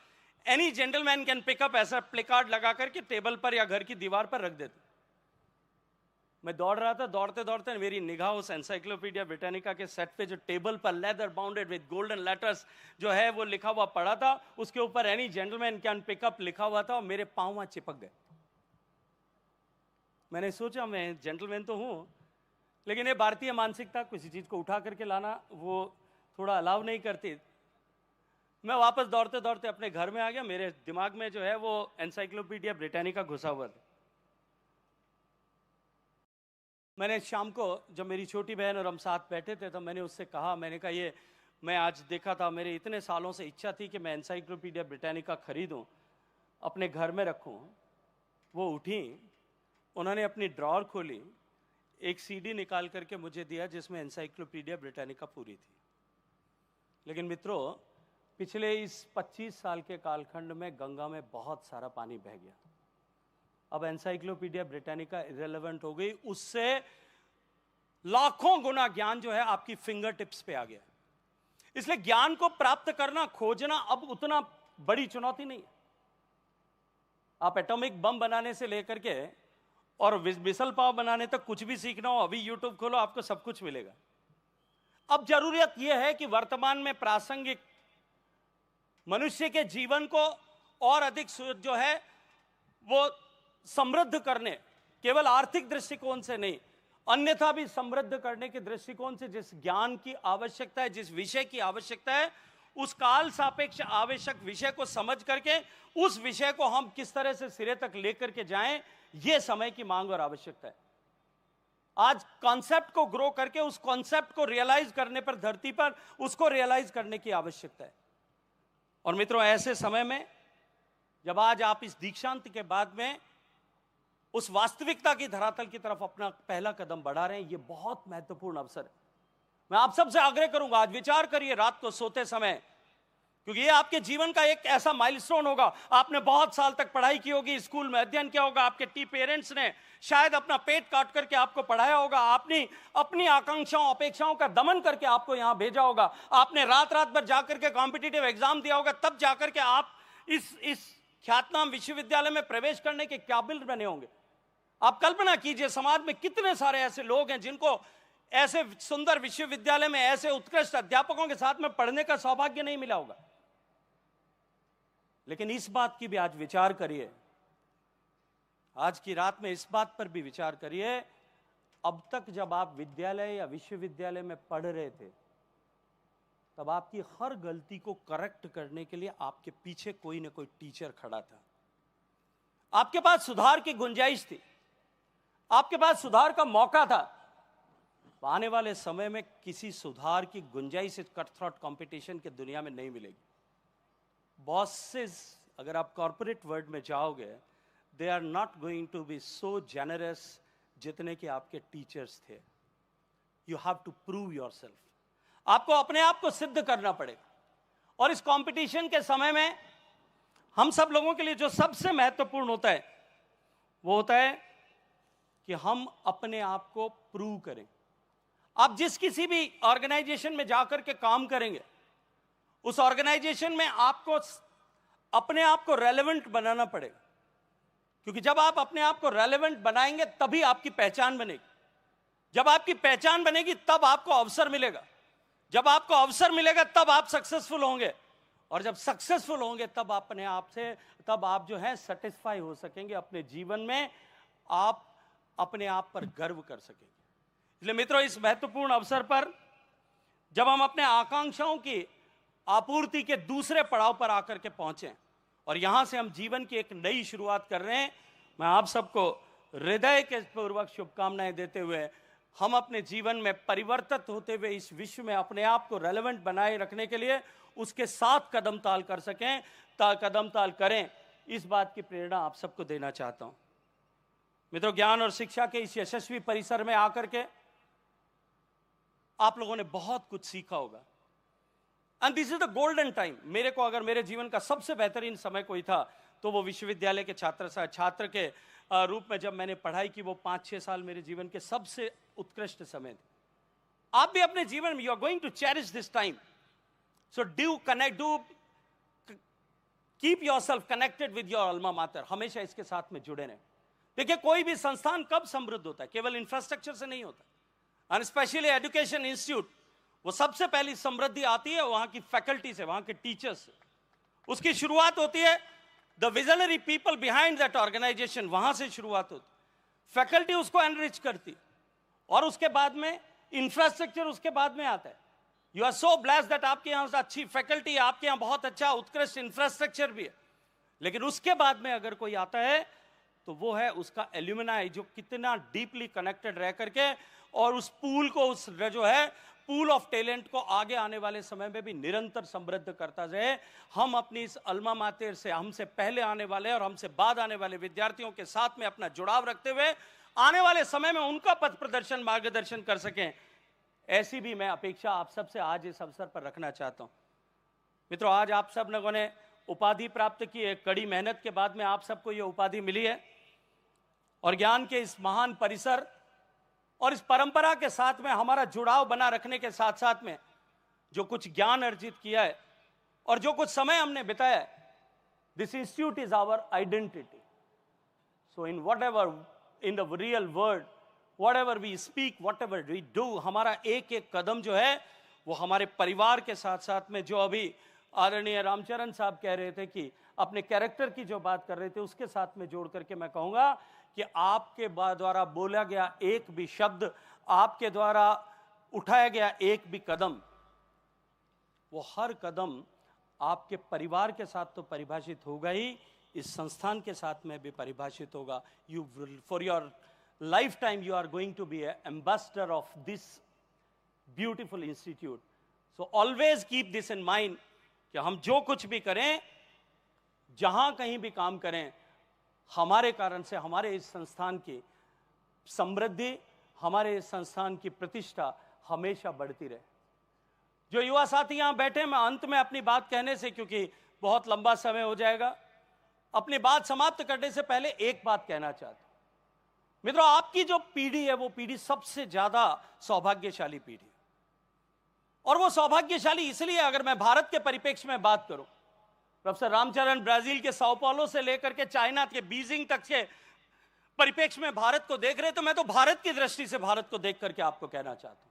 any gentleman can pick up, ऐसा प्ले कार्ड लगा करके टेबल पर या घर की दीवार पर रख देते। मैं दौड़ रहा था, दौड़ते दौड़ते मेरी निगाह उस एनसाइक्लोपीडिया ब्रिटानिका के सेट पे जो टेबल पर leather bounded with golden letters जो है वो लिखा हुआ पड़ा था, उसके ऊपर any gentleman can pick up लिखा हुआ था, और मेरे पांव वहां चिपक गए। मैंने सोचा मैं जेंटलमैन तो हूं, लेकिन ये भारतीय मानसिकता, किसी चीज को उठा करके लाना वो थोड़ा अलाउ नहीं करती। मैं वापस दौड़ते दौड़ते अपने घर में आ गया। मेरे दिमाग में जो है वो एनसाइक्लोपीडिया ब्रिटानिका घुसा हुआ था। मैंने शाम को, जब मेरी छोटी बहन और हम साथ बैठे थे, तो मैंने उससे कहा, मैंने कहा ये मैं आज देखा था, मेरे इतने सालों से इच्छा थी कि मैं एनसाइक्लोपीडिया ब्रिटानिका खरीदूं, अपने घर में रखूं। वो उठी, उन्होंने अपनी ड्रॉअर खोली, एक सीडी निकाल करके मुझे दिया जिसमें एनसाइक्लोपीडिया ब्रिटानिका पूरी थी। लेकिन मित्रों, पिछले इस 25 साल के कालखंड में गंगा में बहुत सारा पानी बह गया। अब एनसाइक्लोपीडिया ब्रिटानिका इरेलेवेंट हो गई, उससे लाखों गुना ज्ञान जो है आपकी फिंगर टिप्स पे आ गया। इसलिए ज्ञान को प्राप्त करना, खोजना अब उतना बड़ी चुनौती नहीं है। आप एटॉमिक बम बनाने से लेकर के और मिसल पाव बनाने तक कुछ भी सीखना हो, अभी यूट्यूब खोलो, आपको सब कुछ मिलेगा। अब जरूरत यह है कि वर्तमान में प्रासंगिक मनुष्य के जीवन को और अधिक जो है वो समृद्ध करने, केवल आर्थिक दृष्टिकोण से नहीं, अन्यथा भी समृद्ध करने के दृष्टिकोण से जिस ज्ञान की आवश्यकता है, जिस विषय की आवश्यकता है, उस काल सापेक्ष आवश्यक विषय को समझ करके उस विषय को हम किस तरह से सिरे तक लेकर के जाएं, यह समय की मांग और आवश्यकता है। आज कॉन्सेप्ट को ग्रो करके उस कॉन्सेप्ट को रियलाइज करने पर, धरती पर उसको रियलाइज करने की आवश्यकता है। और मित्रों, ऐसे समय में जब आज आप इस दीक्षांत के बाद में उस वास्तविकता की धरातल की तरफ अपना पहला कदम बढ़ा रहे हैं, यह बहुत महत्वपूर्ण अवसर है। मैं आप सबसे आग्रह करूंगा, आज विचार करिए रात को सोते समय क्योंकि ये आपके जीवन का एक ऐसा माइलस्टोन होगा। आपने बहुत साल तक पढ़ाई की होगी, स्कूल में अध्ययन किया होगा, आपके पेरेंट्स ने शायद अपना पेट काट करके आपको पढ़ाया होगा, आपने अपनी आकांक्षाओं अपेक्षाओं का दमन करके आपको यहां भेजा होगा, आपने रात रात भर जाकर के कॉम्पिटिटिव एग्जाम दिया होगा, तब जाकर के आप इस ख्यातनाम विश्वविद्यालय में प्रवेश करने के काबिल बने होंगे। आप कल्पना कीजिए समाज में कितने सारे ऐसे लोग हैं जिनको ऐसे सुंदर विश्वविद्यालय में ऐसे उत्कृष्ट अध्यापकों के साथ में पढ़ने का सौभाग्य नहीं मिला होगा। लेकिन इस बात की भी आज विचार करिए, आज की रात में इस बात पर भी विचार करिए, अब तक जब आप विद्यालय या विश्वविद्यालय में पढ़ रहे थे तब आपकी हर गलती को करेक्ट करने के लिए आपके पीछे कोई ना कोई टीचर खड़ा था। आपके पास सुधार की गुंजाइश थी, आपके पास सुधार का मौका था। आने वाले समय में किसी सुधार की गुंजाइश इस कट थ्रोट कंपटीशन के दुनिया में नहीं मिलेगी। बॉसेस, अगर आप कॉर्पोरेट वर्ल्ड में जाओगे, they are not going to be so generous जितने कि आपके टीचर्स थे। You have to prove yourself, आपको अपने आप को सिद्ध करना पड़ेगा। और इस कंपटीशन के समय में हम सब लोगों के लिए जो सबसे महत्वपूर्ण होता है वो होता है कि हम अपने आप को प्रूव करें। आप जिस किसी भी ऑर्गेनाइजेशन में जाकर के काम करेंगे, उस ऑर्गेनाइजेशन में आपको अपने आप को रेलेवेंट बनाना पड़ेगा, क्योंकि जब आप अपने आप को रेलेवेंट बनाएंगे तभी आपकी पहचान बनेगी। जब आपकी पहचान बनेगी तब आपको अवसर मिलेगा, जब आपको अवसर मिलेगा तब आप सक्सेसफुल होंगे, और जब सक्सेसफुल होंगे तब अपने आप से तब आप जो है सेटिस्फाई हो सकेंगे अपने जीवन में, आप अपने आप पर गर्व कर सकेंगे। इसलिए मित्रों, इस महत्वपूर्ण अवसर पर जब हम अपने आकांक्षाओं की आपूर्ति के दूसरे पड़ाव पर आकर के पहुंचे और यहां से हम जीवन की एक नई शुरुआत कर रहे हैं, मैं आप सबको हृदय के पूर्वक शुभकामनाएं देते हुए हम अपने जीवन में परिवर्तित होते हुए इस विश्व में अपने आप को रेलेवेंट बनाए रखने के लिए उसके साथ कदम ताल कर सकें, कदम ताल करें, इस बात की प्रेरणा आप सबको देना चाहता हूं। मित्रों, ज्ञान और शिक्षा के इस यशस्वी परिसर में आकर के आप लोगों ने बहुत कुछ सीखा होगा। And this is the golden time. मेरे को अगर मेरे जीवन का सबसे बेहतरीन समय कोई था तो वो विश्वविद्यालय के छात्र के रूप में जब मैंने पढ़ाई की, वो 5-6 साल मेरे जीवन के सबसे उत्कृष्ट समय थे। आप भी अपने जीवन में you are going to cherish this time, so do keep yourself connected with your alma mater. हमेशा इसके साथ में जुड़े रहें। देखिए, कोई भी संस्थान कब समृद्ध होता है? केवल इंफ्रास्ट्रक्चर से नहीं होता, एंड स्पेशली एजुकेशन इंस्टीट्यूट, वो सबसे पहली समृद्धि आती है वहां की फैकल्टी से, वहां के टीचर्स से। उसकी शुरुआत होती है the visionary people behind that organisation, वहां से शुरुआत होती। फैकल्टी उसको एनरिच करती और उसके बाद में इंफ्रास्ट्रक्चर उसके बाद में आता है। You are so blessed that आपके यहां से अच्छी फैकल्टी है, आपके यहां बहुत अच्छा उत्कृष्ट इंफ्रास्ट्रक्चर भी है। लेकिन उसके बाद में अगर कोई आता है तो वो है उसका एल्यूमिनाई, जो कितना डीपली कनेक्टेड रह करके और उस पूल को, उस जो है पूल ऑफ टैलेंट को आगे आने वाले समय में भी निरंतर समृद्ध करता जाए। हम अपनी इस अल्मा मातेर से, हमसे पहले आने वाले और हमसे बाद आने वाले विद्यार्थियों के साथ में अपना जुड़ाव रखते हुए आने वाले समय में उनका पथ प्रदर्शन, मार्गदर्शन कर सकें, ऐसी भी मैं अपेक्षा आप सबसे आज इस अवसर पर रखना चाहता हूं। मित्रों, आज आप सब लोगों ने उपाधि प्राप्त की, एक कड़ी मेहनत के बाद में आप सबको यह उपाधि मिली है, और ज्ञान के इस महान परिसर और इस परंपरा के साथ में हमारा जुड़ाव बना रखने के साथ साथ में जो कुछ ज्ञान अर्जित किया है और जो कुछ समय हमने बिताया है, this institute is our identity. So in whatever in the real world, whatever we speak, whatever we do, हमारा एक एक कदम जो है वो हमारे परिवार के साथ साथ में, जो अभी आदरणीय रामचरण साहब कह रहे थे कि अपने कैरेक्टर की जो बात कर रहे थे, उसके साथ में जोड़ करके मैं कहूंगा कि आपके द्वारा बोला गया एक भी शब्द, आपके द्वारा उठाया गया एक भी कदम, वो हर कदम आपके परिवार के साथ तो परिभाषित होगा ही, इस संस्थान के साथ में भी परिभाषित होगा। You for your life time you are going to be ambassador of this beautiful institute. So always keep this in mind कि हम जो कुछ भी करें, जहां कहीं भी काम करें, हमारे कारण से हमारे इस संस्थान की समृद्धि, हमारे इस संस्थान की प्रतिष्ठा हमेशा बढ़ती रहे। जो युवा साथी यहां बैठे, मैं अंत में अपनी बात कहने से, क्योंकि बहुत लंबा समय हो जाएगा, अपनी बात समाप्त करने से पहले एक बात कहना चाहता हूं। मित्रों, आपकी जो पीढ़ी है वो पीढ़ी सबसे ज्यादा सौभाग्यशाली पीढ़ी है। और वो सौभाग्यशाली इसलिए, अगर मैं भारत के परिप्रेक्ष्य में बात करूं, प्रोफेसर रामचरण ब्राजील के साओ पाउलो से लेकर के चाइना के बीजिंग तक के परिप्रेक्ष्य में भारत को देख रहे, तो मैं तो भारत की दृष्टि से भारत को देख करके आपको कहना चाहता हूं,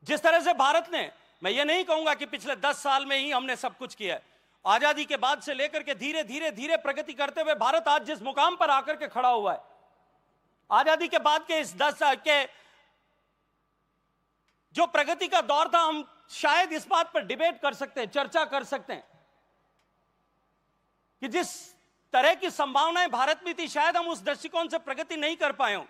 जिस तरह से भारत ने, मैं ये नहीं कहूंगा कि पिछले 10 साल में ही हमने सब कुछ किया है, आजादी के बाद से लेकर के धीरे धीरे धीरे प्रगति करते हुए भारत आज जिस मुकाम पर आकर के खड़ा हुआ है, आजादी के बाद के इस 10 साल के जो प्रगति का दौर था, हम शायद इस बात पर डिबेट कर सकते हैं, चर्चा कर सकते हैं कि जिस तरह की संभावनाएं भारत में थी, शायद हम उस दृष्टिकोण से प्रगति नहीं कर पाए हों।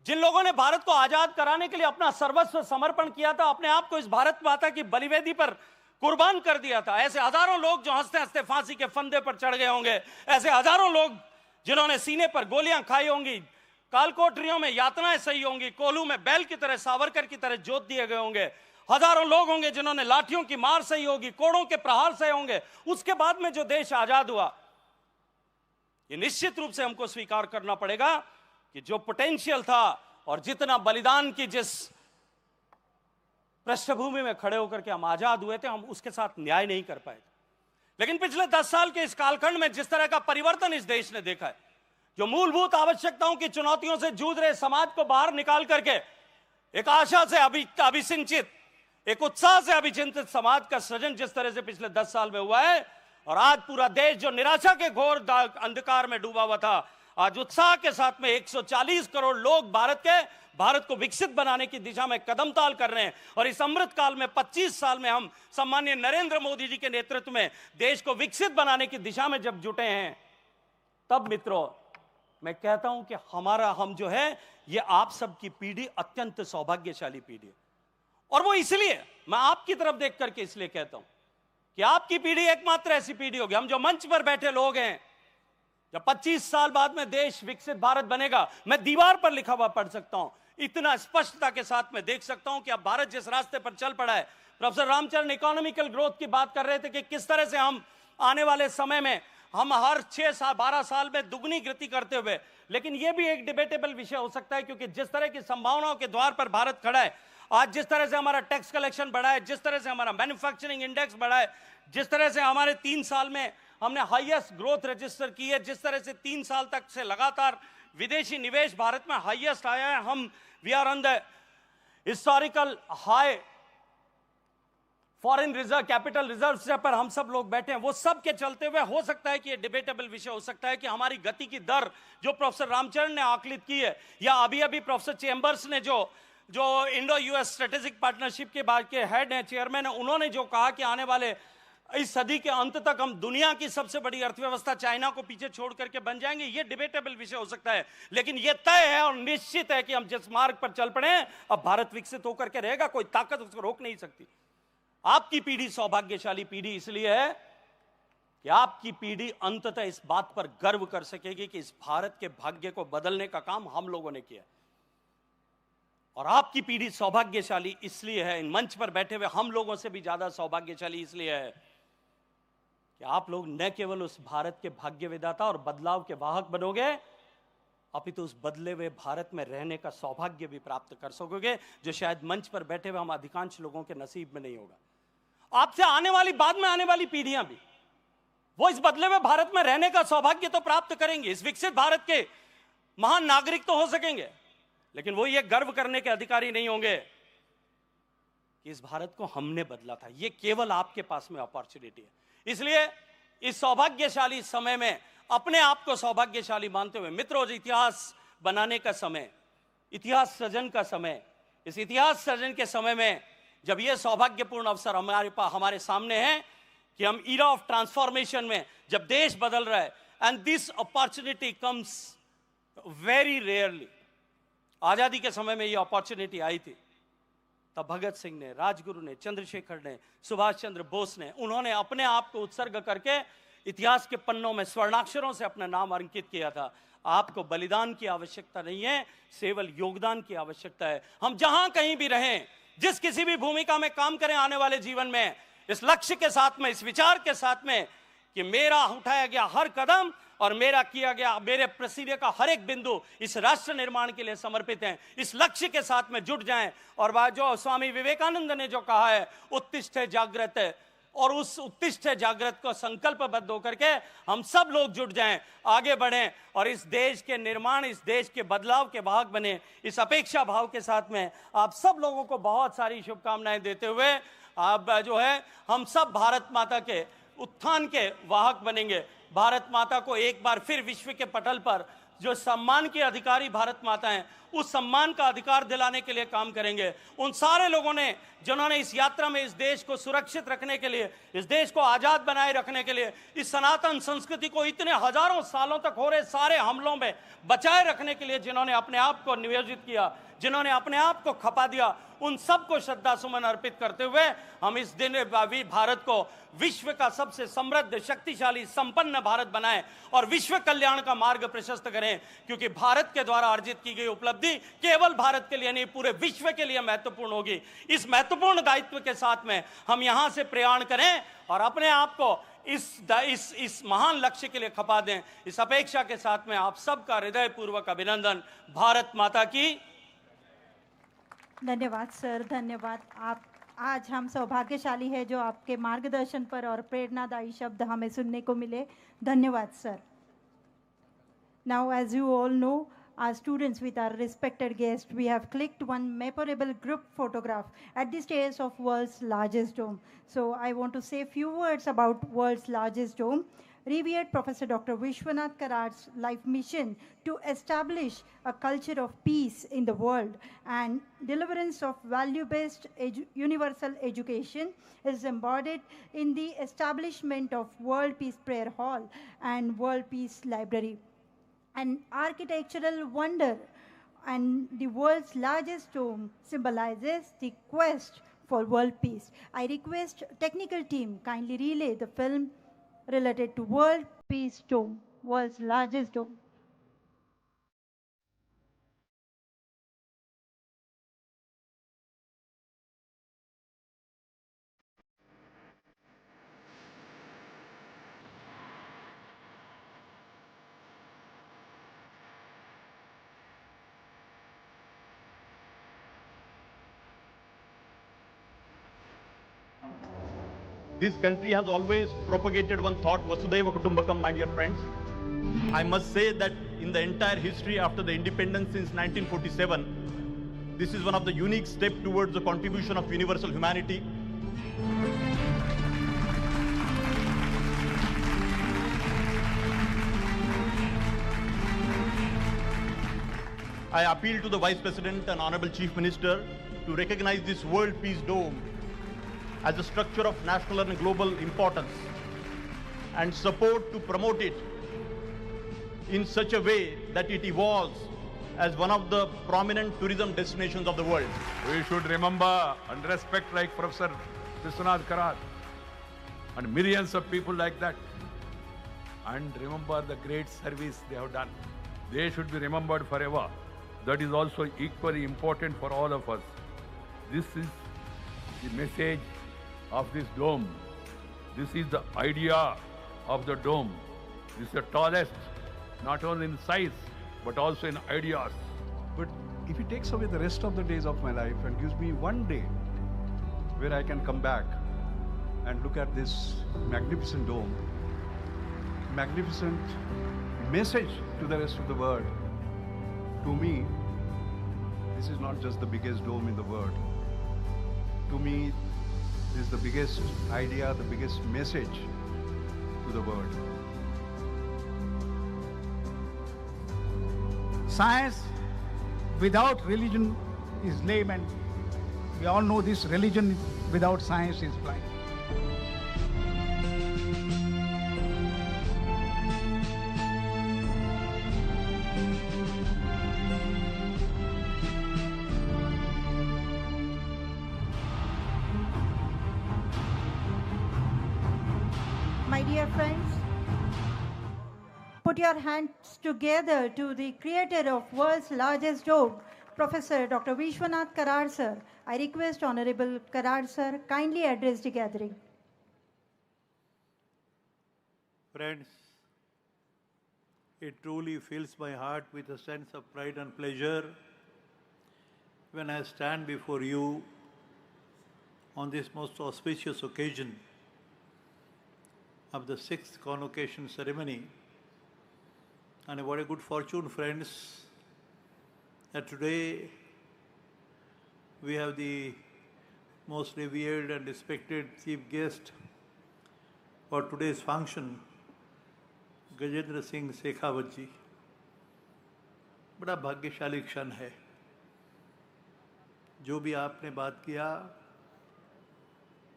जिन लोगों ने भारत को आजाद कराने के लिए अपना सर्वस्व समर्पण किया था, अपने आप को इस भारत माता की बलिवेदी पर कुर्बान कर दिया था, ऐसे हजारों लोग जो हंसते हंसते फांसी के फंदे पर चढ़ गए होंगे, ऐसे हजारों लोग जिन्होंने सीने पर गोलियां खाई होंगी, कालकोठरियों में यातनाएं सही होंगी, कोल्हू में बैल की तरह, सावरकर की तरह जोत दिए गए होंगे, हजारों लोग होंगे जिन्होंने लाठियों की मार सही होगी, कोड़ों के प्रहार सहे होंगे। उसके बाद में जो देश आजाद हुआ, ये निश्चित रूप से हमको स्वीकार करना पड़ेगा कि जो पोटेंशियल था और जितना बलिदान की जिस पृष्ठभूमि में खड़े होकर के हम आजाद हुए थे, हम उसके साथ न्याय नहीं कर पाए। लेकिन पिछले 10 साल के इस कालखंड में जिस तरह का परिवर्तन इस देश ने देखा है, जो मूलभूत आवश्यकताओं की चुनौतियों से जूझ रहे समाज को बाहर निकाल करके एक आशा से अभिसिंचित, एक उत्साह से अभिचिंतित समाज का सृजन जिस तरह से पिछले 10 साल में हुआ है, और आज पूरा देश जो निराशा के घोर अंधकार में डूबा हुआ था, आज उत्साह के साथ में 140 करोड़ लोग भारत को विकसित बनाने की दिशा में कदम ताल कर रहे हैं। और इस अमृत काल में 25 साल में हम सम्माननीय नरेंद्र मोदी जी के नेतृत्व में देश को विकसित बनाने की दिशा में जब जुटे हैं, तब मित्रों मैं कहता हूं कि हम जो है, ये आप सबकी पीढ़ी अत्यंत सौभाग्यशाली पीढ़ी है। और वो इसलिए, मैं आपकी तरफ देख करके इसलिए कहता हूं कि आपकी पीढ़ी एकमात्र ऐसी पीढ़ी होगी, हम जो मंच पर बैठे लोग हैं, जब 25 साल बाद में देश विकसित भारत बनेगा, मैं दीवार पर लिखा हुआ पढ़ सकता हूं, इतना स्पष्टता के साथ मैं देख सकता हूं कि अब भारत जिस रास्ते पर चल पड़ा है। प्रोफेसर रामचरण इकोनॉमिकल ग्रोथ की बात कर रहे थे कि किस तरह से हम आने वाले समय में हम हर 6 साल 12 साल में दुगनी गति करते हुए, लेकिन यह भी एक डिबेटेबल विषय हो सकता है, क्योंकि जिस तरह की संभावनाओं के द्वार पर भारत खड़ा है आज, जिस तरह से हमारा टैक्स कलेक्शन बढ़ा है, जिस तरह से हमारा मैन्युफैक्चरिंग इंडेक्स बढ़ा है, जिस तरह से हमारे 3 साल में हमने हाईएस्ट ग्रोथ रजिस्टर की है, जिस तरह से 3 साल तक से लगातार विदेशी निवेश भारत में हाईएस्ट आया है, हम we are on the historical high foreign reserve capital reserve पर हम सब लोग बैठे हैं, वो सब के चलते हुए हो सकता है कि ये डिबेटेबल विषय हो सकता है कि हमारी गति की दर जो प्रोफेसर रामचरण ने आकलित की है, या अभी अभी प्रोफेसर चेम्बर्स ने जो इंडो यूएस स्ट्रेटेजिक पार्टनरशिप के बाद के हेड हैं, चेयरमैन है, उन्होंने जो कहा कि आने वाले इस सदी के अंत तक हम दुनिया की सबसे बड़ी अर्थव्यवस्था चाइना को पीछे छोड़ करके बन जाएंगे, ये डिबेटेबल विषय हो सकता है। लेकिन ये तय है और निश्चित है कि हम जिस मार्ग पर चल पड़े हैं, अब भारत विकसित होकर के रहेगा, कोई ताकत उसको रोक नहीं सकती। आपकी पीढ़ी सौभाग्यशाली पीढ़ी इसलिए है कि आपकी पीढ़ी अंततः इस बात पर गर्व कर सकेगी कि इस भारत के भाग्य को बदलने का काम हम लोगों ने किया। और आपकी पीढ़ी सौभाग्यशाली इसलिए है, इन मंच पर बैठे हुए हम लोगों से भी ज्यादा सौभाग्यशाली इसलिए है कि आप लोग न केवल उस भारत के भाग्य विधाता और बदलाव के वाहक बनोगे, अपितु उस बदले हुए भारत में रहने का सौभाग्य भी प्राप्त कर सकोगे, जो शायद मंच पर बैठे हुए हम अधिकांश लोगों के नसीब में नहीं होगा। आपसे आने वाली, बाद में आने वाली पीढ़ियां भी वो इस बदले हुए भारत में रहने का सौभाग्य तो प्राप्त करेंगे, इस विकसित भारत के महान नागरिक तो हो सकेंगे, लेकिन वो ये गर्व करने के अधिकारी नहीं होंगे कि इस भारत को हमने बदला था। ये केवल आपके पास में अपॉर्चुनिटी है। इसलिए इस सौभाग्यशाली समय में अपने आप को सौभाग्यशाली मानते हुए मित्रों, इतिहास बनाने का समय, इतिहास सृजन का समय, इस इतिहास सृजन के समय में जब यह सौभाग्यपूर्ण अवसर हमारे सामने है कि हम ईरा ऑफ ट्रांसफॉर्मेशन में जब देश बदल रहा है, and this opportunity comes very rarely. आजादी के समय में यह अपॉर्चुनिटी आई थी, तब भगत सिंह ने, राजगुरु ने, चंद्रशेखर ने, सुभाष चंद्र बोस ने, उन्होंने अपने आप को उत्सर्ग करके इतिहास के पन्नों में स्वर्णाक्षरों से अपना नाम अंकित किया था। आपको बलिदान की आवश्यकता नहीं है, केवल योगदान की आवश्यकता है। हम जहां कहीं भी रहें, जिस किसी भी भूमिका में काम करें आने वाले जीवन में, इस लक्ष्य के साथ में, इस विचार के साथ में कि मेरा उठाया गया हर कदम और मेरा किया गया, मेरे प्रसिद्ध का हर एक बिंदु इस राष्ट्र निर्माण के लिए समर्पित है, इस लक्ष्य के साथ में जुट जाएं। और जो स्वामी विवेकानंद ने जो कहा है, उत्तिष्ठ जागृत, और उस उत्तिष्ठ जागृत को संकल्पबद्ध होकर के हम सब लोग जुट जाएं, आगे बढ़ें और इस देश के निर्माण, इस देश के बदलाव के भाग बने। इस अपेक्षा भाव के साथ में आप सब लोगों को बहुत सारी शुभकामनाएं देते हुए आप जो है हम सब भारत माता के उत्थान के वाहक बनेंगे। भारत माता को एक बार फिर विश्व के पटल पर जो सम्मान के अधिकारी भारत माता हैं, उस सम्मान का अधिकार दिलाने के लिए काम करेंगे। उन सारे लोगों ने जिन्होंने इस यात्रा में इस देश को सुरक्षित रखने के लिए, इस देश को आजाद बनाए रखने के लिए, इस सनातन संस्कृति को इतने हजारों सालों तक हो रहे सारे हमलों में बचाए रखने के लिए जिन्होंने अपने आप को नियोजित किया, जिन्होंने अपने आप को खपा दिया, उन सबको श्रद्धा सुमन अर्पित करते हुए हम इस दिन भारत को विश्व का सबसे समृद्ध, शक्तिशाली, संपन्न भारत बनाएं और विश्व कल्याण का मार्ग प्रशस्त करें। क्योंकि भारत के द्वारा अर्जित की गई उपलब्धि केवल भारत के लिए नहीं, पूरे विश्व के लिए महत्वपूर्ण होगी। इस महत्वपूर्ण दायित्व के साथ में हम यहां से प्रयाण करें और अपने आप को इस महान लक्ष्य के लिए खपा दें। इस अपेक्षा के साथ में आप सबका हृदयपूर्वक अभिनंदन। भारत माता की धन्यवाद सर, धन्यवाद। आप आज हम सौभाग्यशाली है जो आपके मार्गदर्शन पर और प्रेरणादायी शब्द हमें सुनने को मिले। धन्यवाद sir. Now, as you all know, our students with our respected guest, we have clicked one memorable group photograph at the stage of world's largest dome. So I want to say a few words about world's largest dome. Revered Professor Dr. Vishwanath Karat's life mission to establish a culture of peace in the world and deliverance of value-based universal education is embodied in the establishment of World Peace Prayer Hall and World Peace Library. An architectural wonder and the world's largest dome symbolizes the quest for world peace. I request technical team kindly relay the film related to World Peace Dome, world's largest dome. This country has always propagated one thought, Vasudhaiva Kutumbakam, my dear friends. I must say that in the entire history after the independence since 1947, this is one of the unique steps towards the contribution of universal humanity. I appeal to the Vice President and Honorable Chief Minister to recognize this World Peace Dome as a structure of national and global importance and support to promote it in such a way that it evolves as one of the prominent tourism destinations of the world. We should remember and respect like Professor Vishwanath Karat and millions of people like that, and remember the great service they have done. They should be remembered forever. That is also equally important for all of us. This is the message of this dome. This is the idea of the dome. This is the tallest, not only in size, but also in ideas. But if it takes away the rest of the days of my life and gives me one day where I can come back and look at this magnificent dome, magnificent message to the rest of the world, to me, this is not just the biggest dome in the world. To me, this is the biggest idea, the biggest message to the world. Science without religion is lame, and we all know this: religion without science is blind. My dear friends, put your hands together to the creator of world's largest dome, Professor Dr. Vishwanath Karar sir. I request Honorable Karar sir kindly address the gathering. Friends, it truly fills my heart with a sense of pride and pleasure when I stand before you on this most auspicious occasion of the 6th Convocation ceremony. And what a good fortune, friends, that today we have the most revered and respected chief guest for today's function, Gajendra Singh Shekhawat ji. बड़ा भाग्यशाली क्षण है. जो भी आपने बात किया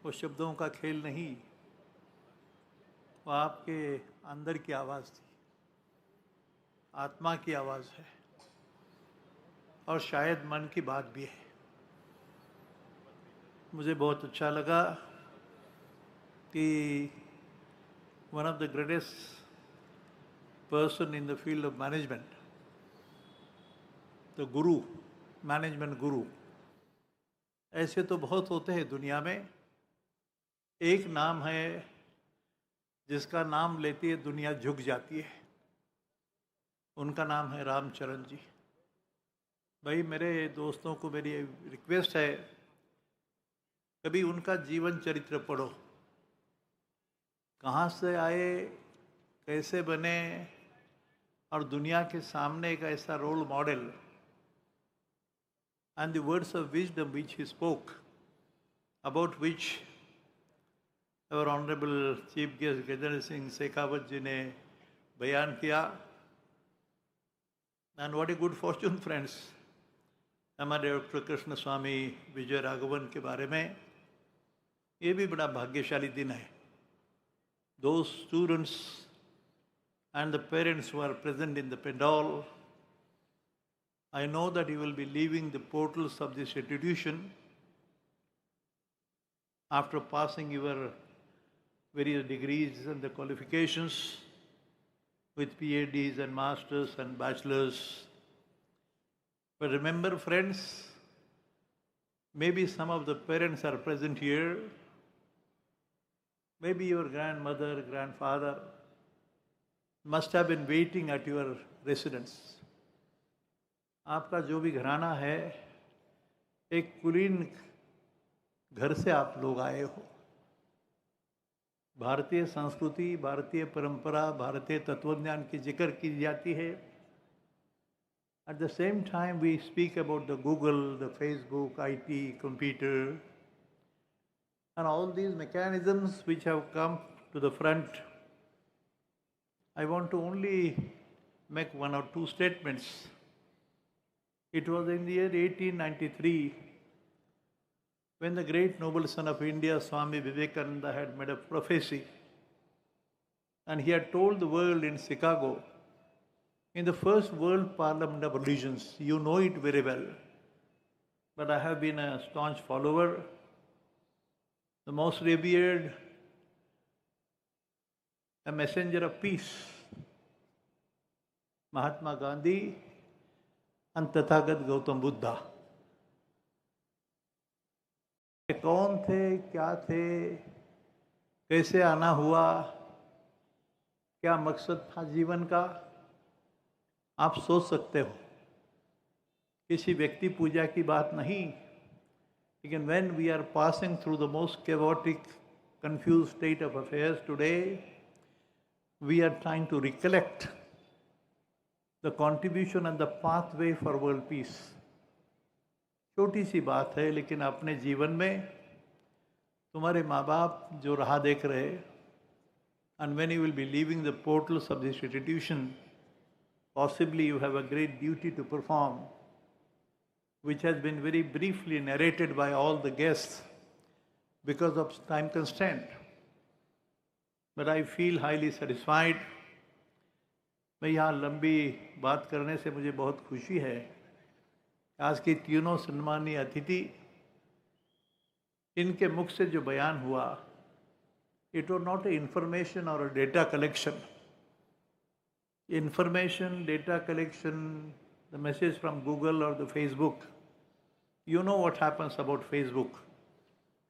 वो शब्दों का खेल नहीं, वो आपके अंदर की आवाज़ थी, आत्मा की आवाज़ है और शायद मन की बात भी है. मुझे बहुत अच्छा लगा कि one of the greatest person in the field of management, the guru, management guru, ऐसे तो बहुत होते हैं दुनिया में. एक नाम है जिसका नाम लेती है दुनिया झुक जाती है. उनका नाम है रामचरण जी. भाई मेरे दोस्तों को मेरी रिक्वेस्ट है, कभी उनका जीवन चरित्र पढ़ो. कहाँ से आए, कैसे बने और दुनिया के सामने एक ऐसा role model. And the words of wisdom which he spoke, about which our Honorable Chief Guest Gajendra Singh Shekhawat ji ने बयान किया. And what a good fortune, friends, हमारे डॉक्टर कृष्ण स्वामी विजय राघवन के बारे में ये भी बड़ा भाग्यशाली दिन है. Those students and the parents who are present in the pandal, I know that you will be leaving the portals of this institution after passing your various degrees and the qualifications with PhDs and masters and bachelors. But remember, friends, maybe some of the parents are present here, maybe your grandmother, grandfather must have been waiting at your residence. आपका जो भी घराना है, एक कुलीन घर से आप लोग आए हो. भारतीय संस्कृति, भारतीय परंपरा, भारतीय तत्वज्ञान की जिक्र की जाती है. At the same time we speak about the Google, the Facebook, IT, computer and all these mechanisms which have come to the front. I want to only make one or two statements. It was in the year 1893 when the great noble son of India, Swami Vivekananda, had made a prophecy. And he had told the world in Chicago, in the first World Parliament of Religions, you know it very well, but I have been a staunch follower, the most revered, a messenger of peace, Mahatma Gandhi and Tathagata Gautam Buddha. कौन थे, क्या थे, कैसे आना हुआ, क्या मकसद था जीवन का, आप सोच सकते हो. किसी व्यक्ति पूजा की बात नहीं, लेकिन when we are passing through the most chaotic, confused state of affairs today, we are trying to recollect the contribution and the pathway for world peace. छोटी सी बात है, लेकिन अपने जीवन में तुम्हारे माँ बाप जो राह देख रहे, and when you will be leaving the portals of this institution, possibly you have a great duty to perform, which has been very briefly narrated by all the guests because of time constraint. But I feel highly satisfied. मैं यहाँ लंबी बात करने से मुझे बहुत खुशी है. आज की तीनों सम्मानीय अतिथि, इनके मुख से जो बयान हुआ, it was not a information or a data collection. Information, data collection, the message from Google or the Facebook. You know what happens about Facebook.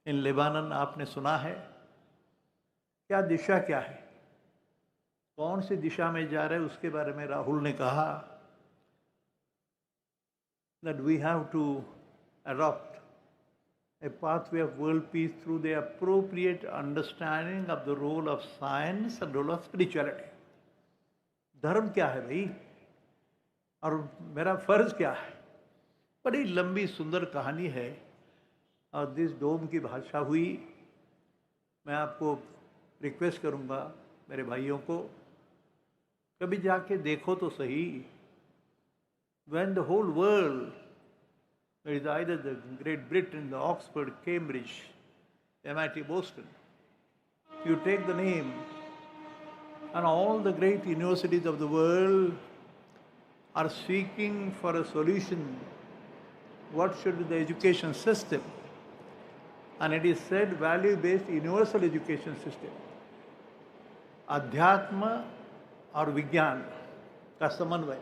In Lebanon, आपने सुना है क्या दिशा क्या है, कौन सी दिशा में जा रहे हैं, उसके बारे में राहुल ने कहा that we have to adopt a pathway of world peace through the appropriate understanding of the role of science and role of spirituality. धर्म क्या है भाई और मेरा फर्ज क्या है? बड़ी लंबी सुंदर कहानी है और दिस डोम की भाषा हुई. मैं आपको रिक्वेस्ट करूंगा मेरे भाइयों को, कभी जाके देखो तो सही. When the whole world, it is either the Great Britain, the Oxford, Cambridge, MIT, Boston, you take the name, and all the great universities of the world are seeking for a solution. What should be the education system? And it is said value-based universal education system. अध्यात्म और विज्ञान का समन्वय,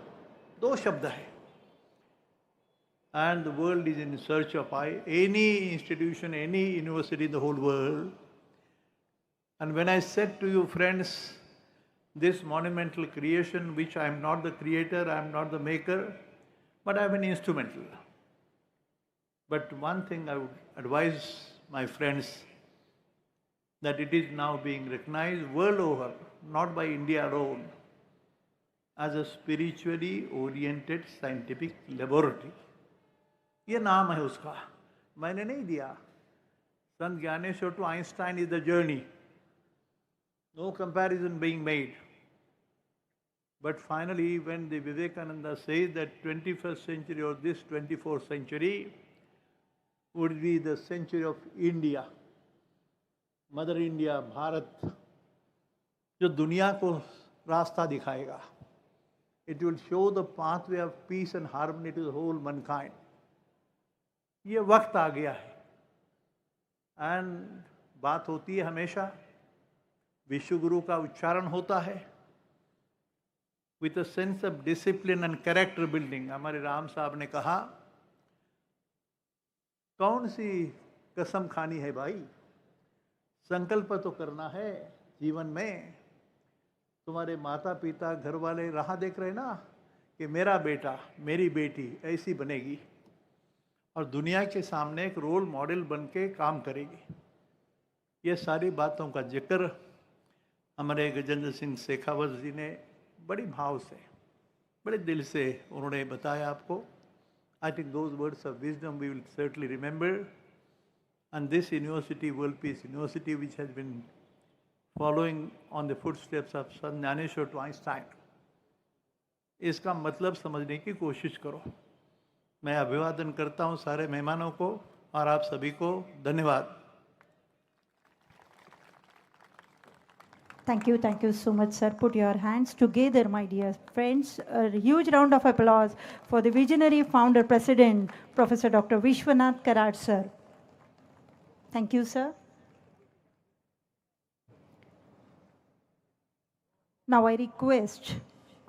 दो शब्द है. And the world is in search of any institution, any university in the whole world. And when I said to you, friends, this monumental creation, which I am not the creator, I am not the maker, but I am an instrumental. But one thing I would advise my friends, that it is now being recognized world over, not by India alone, as a spiritually oriented scientific laboratory. ये नाम है उसका, मैंने नहीं दिया. संत Dnyaneshwar to Einstein is the journey. No comparison being made. But finally, when the Vivekananda says that 21st century or this 24th century would be the century of India, Mother India, Bharat, जो दुनिया को रास्ता दिखाएगा. It will show the pathway of peace and harmony to the whole mankind. ये वक्त आ गया है. And बात होती है हमेशा, विश्व गुरु का उच्चारण होता है with a sense of discipline and character building. हमारे राम साहब ने कहा, कौन सी कसम खानी है भाई, संकल्प तो करना है जीवन में. तुम्हारे माता पिता घर वाले राह देख रहे ना कि मेरा बेटा मेरी बेटी ऐसी बनेगी और दुनिया के सामने एक रोल मॉडल बन के काम करेगी. ये सारी बातों का जिक्र हमारे गजेंद्र सिंह शेखावत जी ने बड़ी भाव से, बड़े दिल से उन्होंने बताया आपको. I think those words of wisdom we will certainly remember. And this university, World Peace University, which has been following on the footsteps of Sant Jnaneshwar to Einstein, इसका मतलब समझने की कोशिश करो. मैं अभिवादन करता हूँ सारे मेहमानों को और आप सभी को धन्यवाद. Thank you so much, sir. Put your hands together, my dear friends. A huge round of applause for the visionary founder, President, Professor Dr. Vishwanath Karad, sir. Thank you, sir. Now I request,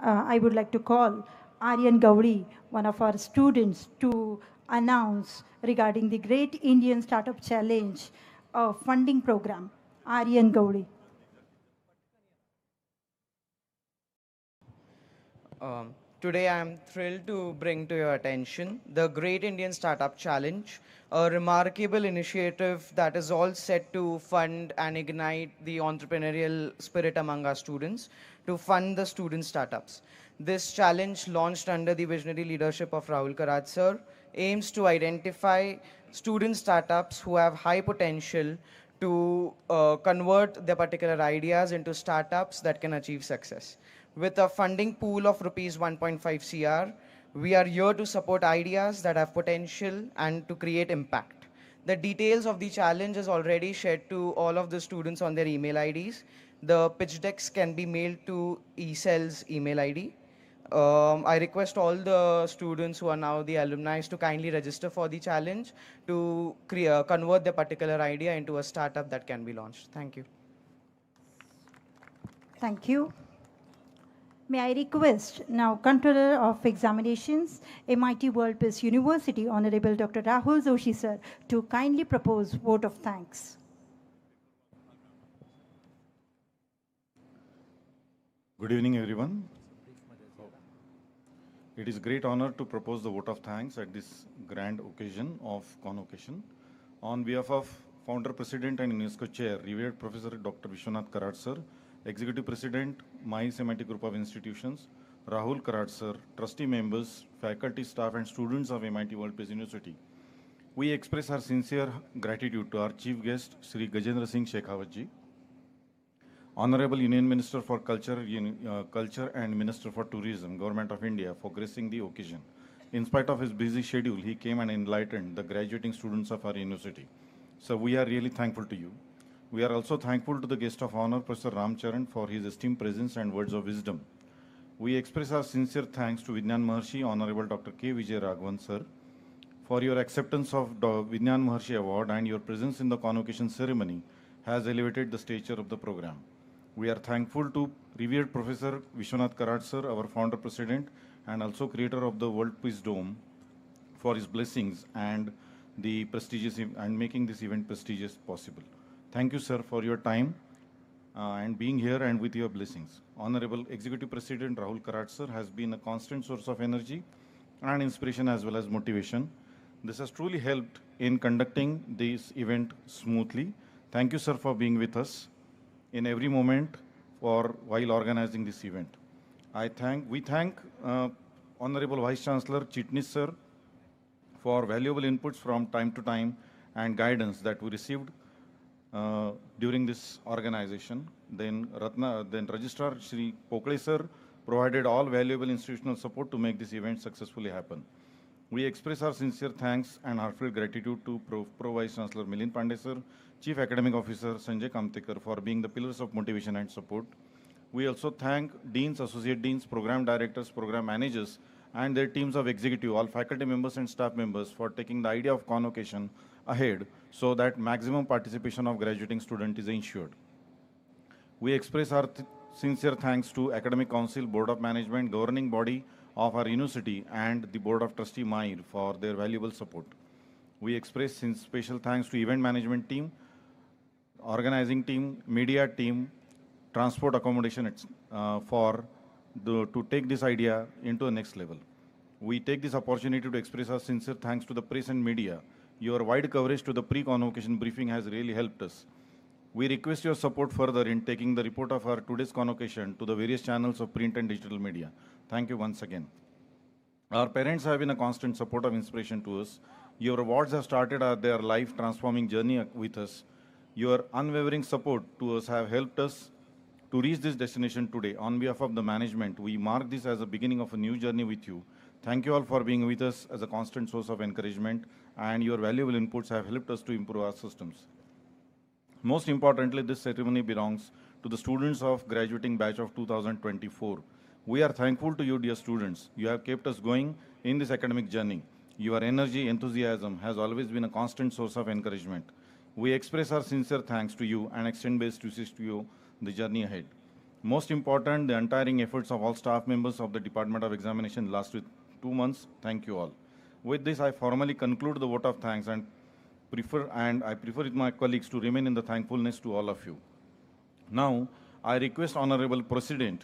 I would like to call Aryan Gauri, one of our students, to announce regarding the Great Indian Startup Challenge funding program. Aryan Gauri. Today I am thrilled to bring to your attention the Great Indian Startup Challenge, a remarkable initiative that is all set to fund and ignite the entrepreneurial spirit among our students, to fund the student startups. This challenge, launched under the visionary leadership of Rahul Karad sir, aims to identify student startups who have high potential to convert their particular ideas into startups that can achieve success. With a funding pool of rupees 1.5 crore, we are here to support ideas that have potential and to create impact. The details of the challenge is already shared to all of the students on their email IDs. The pitch decks can be mailed to eCell's email ID. I request all the students who are now the alumni to kindly register for the challenge to convert their particular idea into a startup that can be launched. Thank you. Thank you. May I request now Controller of Examinations, MIT World Peace University, Honorable Dr. Rahul Joshi sir, to kindly propose vote of thanks. Good evening, everyone. It is a great honor to propose the vote of thanks at this grand occasion of Convocation. On behalf of Founder President and UNESCO Chair, revered Professor Dr. Vishwanath Karad sir, Executive President, MIT Group of Institutions, Rahul Karad sir, trustee members, faculty, staff and students of MIT World Peace University, we express our sincere gratitude to our chief guest, Shri Gajendra Singh Shekhawat ji, Honorable Union Minister for Culture and Minister for Tourism, Government of India, for gracing the occasion. In spite of his busy schedule, he came and enlightened the graduating students of our university. So we are really thankful to you. We are also thankful to the guest of honor, Professor Ram Charan, for his esteemed presence and words of wisdom. We express our sincere thanks to Vijnan Maharshi, Honorable Dr. K. Vijay Raghavan, sir, for your acceptance of the Vijnan Maharshi Award, and your presence in the convocation ceremony has elevated the stature of the program. We are thankful to revered Professor Vishwanath Karad sir, our founder president and also creator of the World Peace Dome, for his blessings and the prestigious and making this event prestigious possible. Thank you, sir, for your time and being here and with your blessings. Honorable Executive President Rahul Karad sir has been a constant source of energy and inspiration as well as motivation. This has truly helped in conducting this event smoothly. Thank you, sir, for being with us in every moment while organizing this event. We thank Honorable Vice Chancellor Chitnis sir for valuable inputs from time to time and guidance that we received during this organization. Then Registrar Shri Pokle sir provided all valuable institutional support to make this event successfully happen. We express our sincere thanks and heartfelt gratitude to Pro Vice Chancellor Milind Pandey sir, Chief Academic Officer Sanjay Kamtekar for being the pillars of motivation and support. We also thank Deans, Associate Deans, Program Directors, Program Managers and their teams of executive, all faculty members and staff members for taking the idea of convocation ahead so that maximum participation of graduating students is ensured. We express our sincere thanks to Academic Council, Board of Management, governing body of our university and the Board of Trustee MIR for their valuable support. We express special thanks to event management team, organizing team, media team, transport accommodation to take this idea into the next level. We take this opportunity to express our sincere thanks to the press and media. Your wide coverage to the pre-convocation briefing has really helped us. We request your support further in taking the report of our today's convocation to the various channels of print and digital media. Thank you once again. Our parents have been a constant support of inspiration to us. Your awards have started their life transforming journey with us. Your unwavering support to us have helped us to reach this destination today. On behalf of the management, we mark this as the beginning of a new journey with you. Thank you all for being with us as a constant source of encouragement, and your valuable inputs have helped us to improve our systems. Most importantly, this ceremony belongs to the students of graduating batch of 2024. We are thankful to you, dear students. You have kept us going in this academic journey. Your energy, enthusiasm has always been a constant source of encouragement. We express our sincere thanks to you and extend best wishes to you the journey ahead. Most important, the untiring efforts of all staff members of the Department of Examination last 2 months. Thank you all. With this, I formally conclude the vote of thanks and I prefer with my colleagues to remain in the thankfulness to all of you. Now, I request Honorable President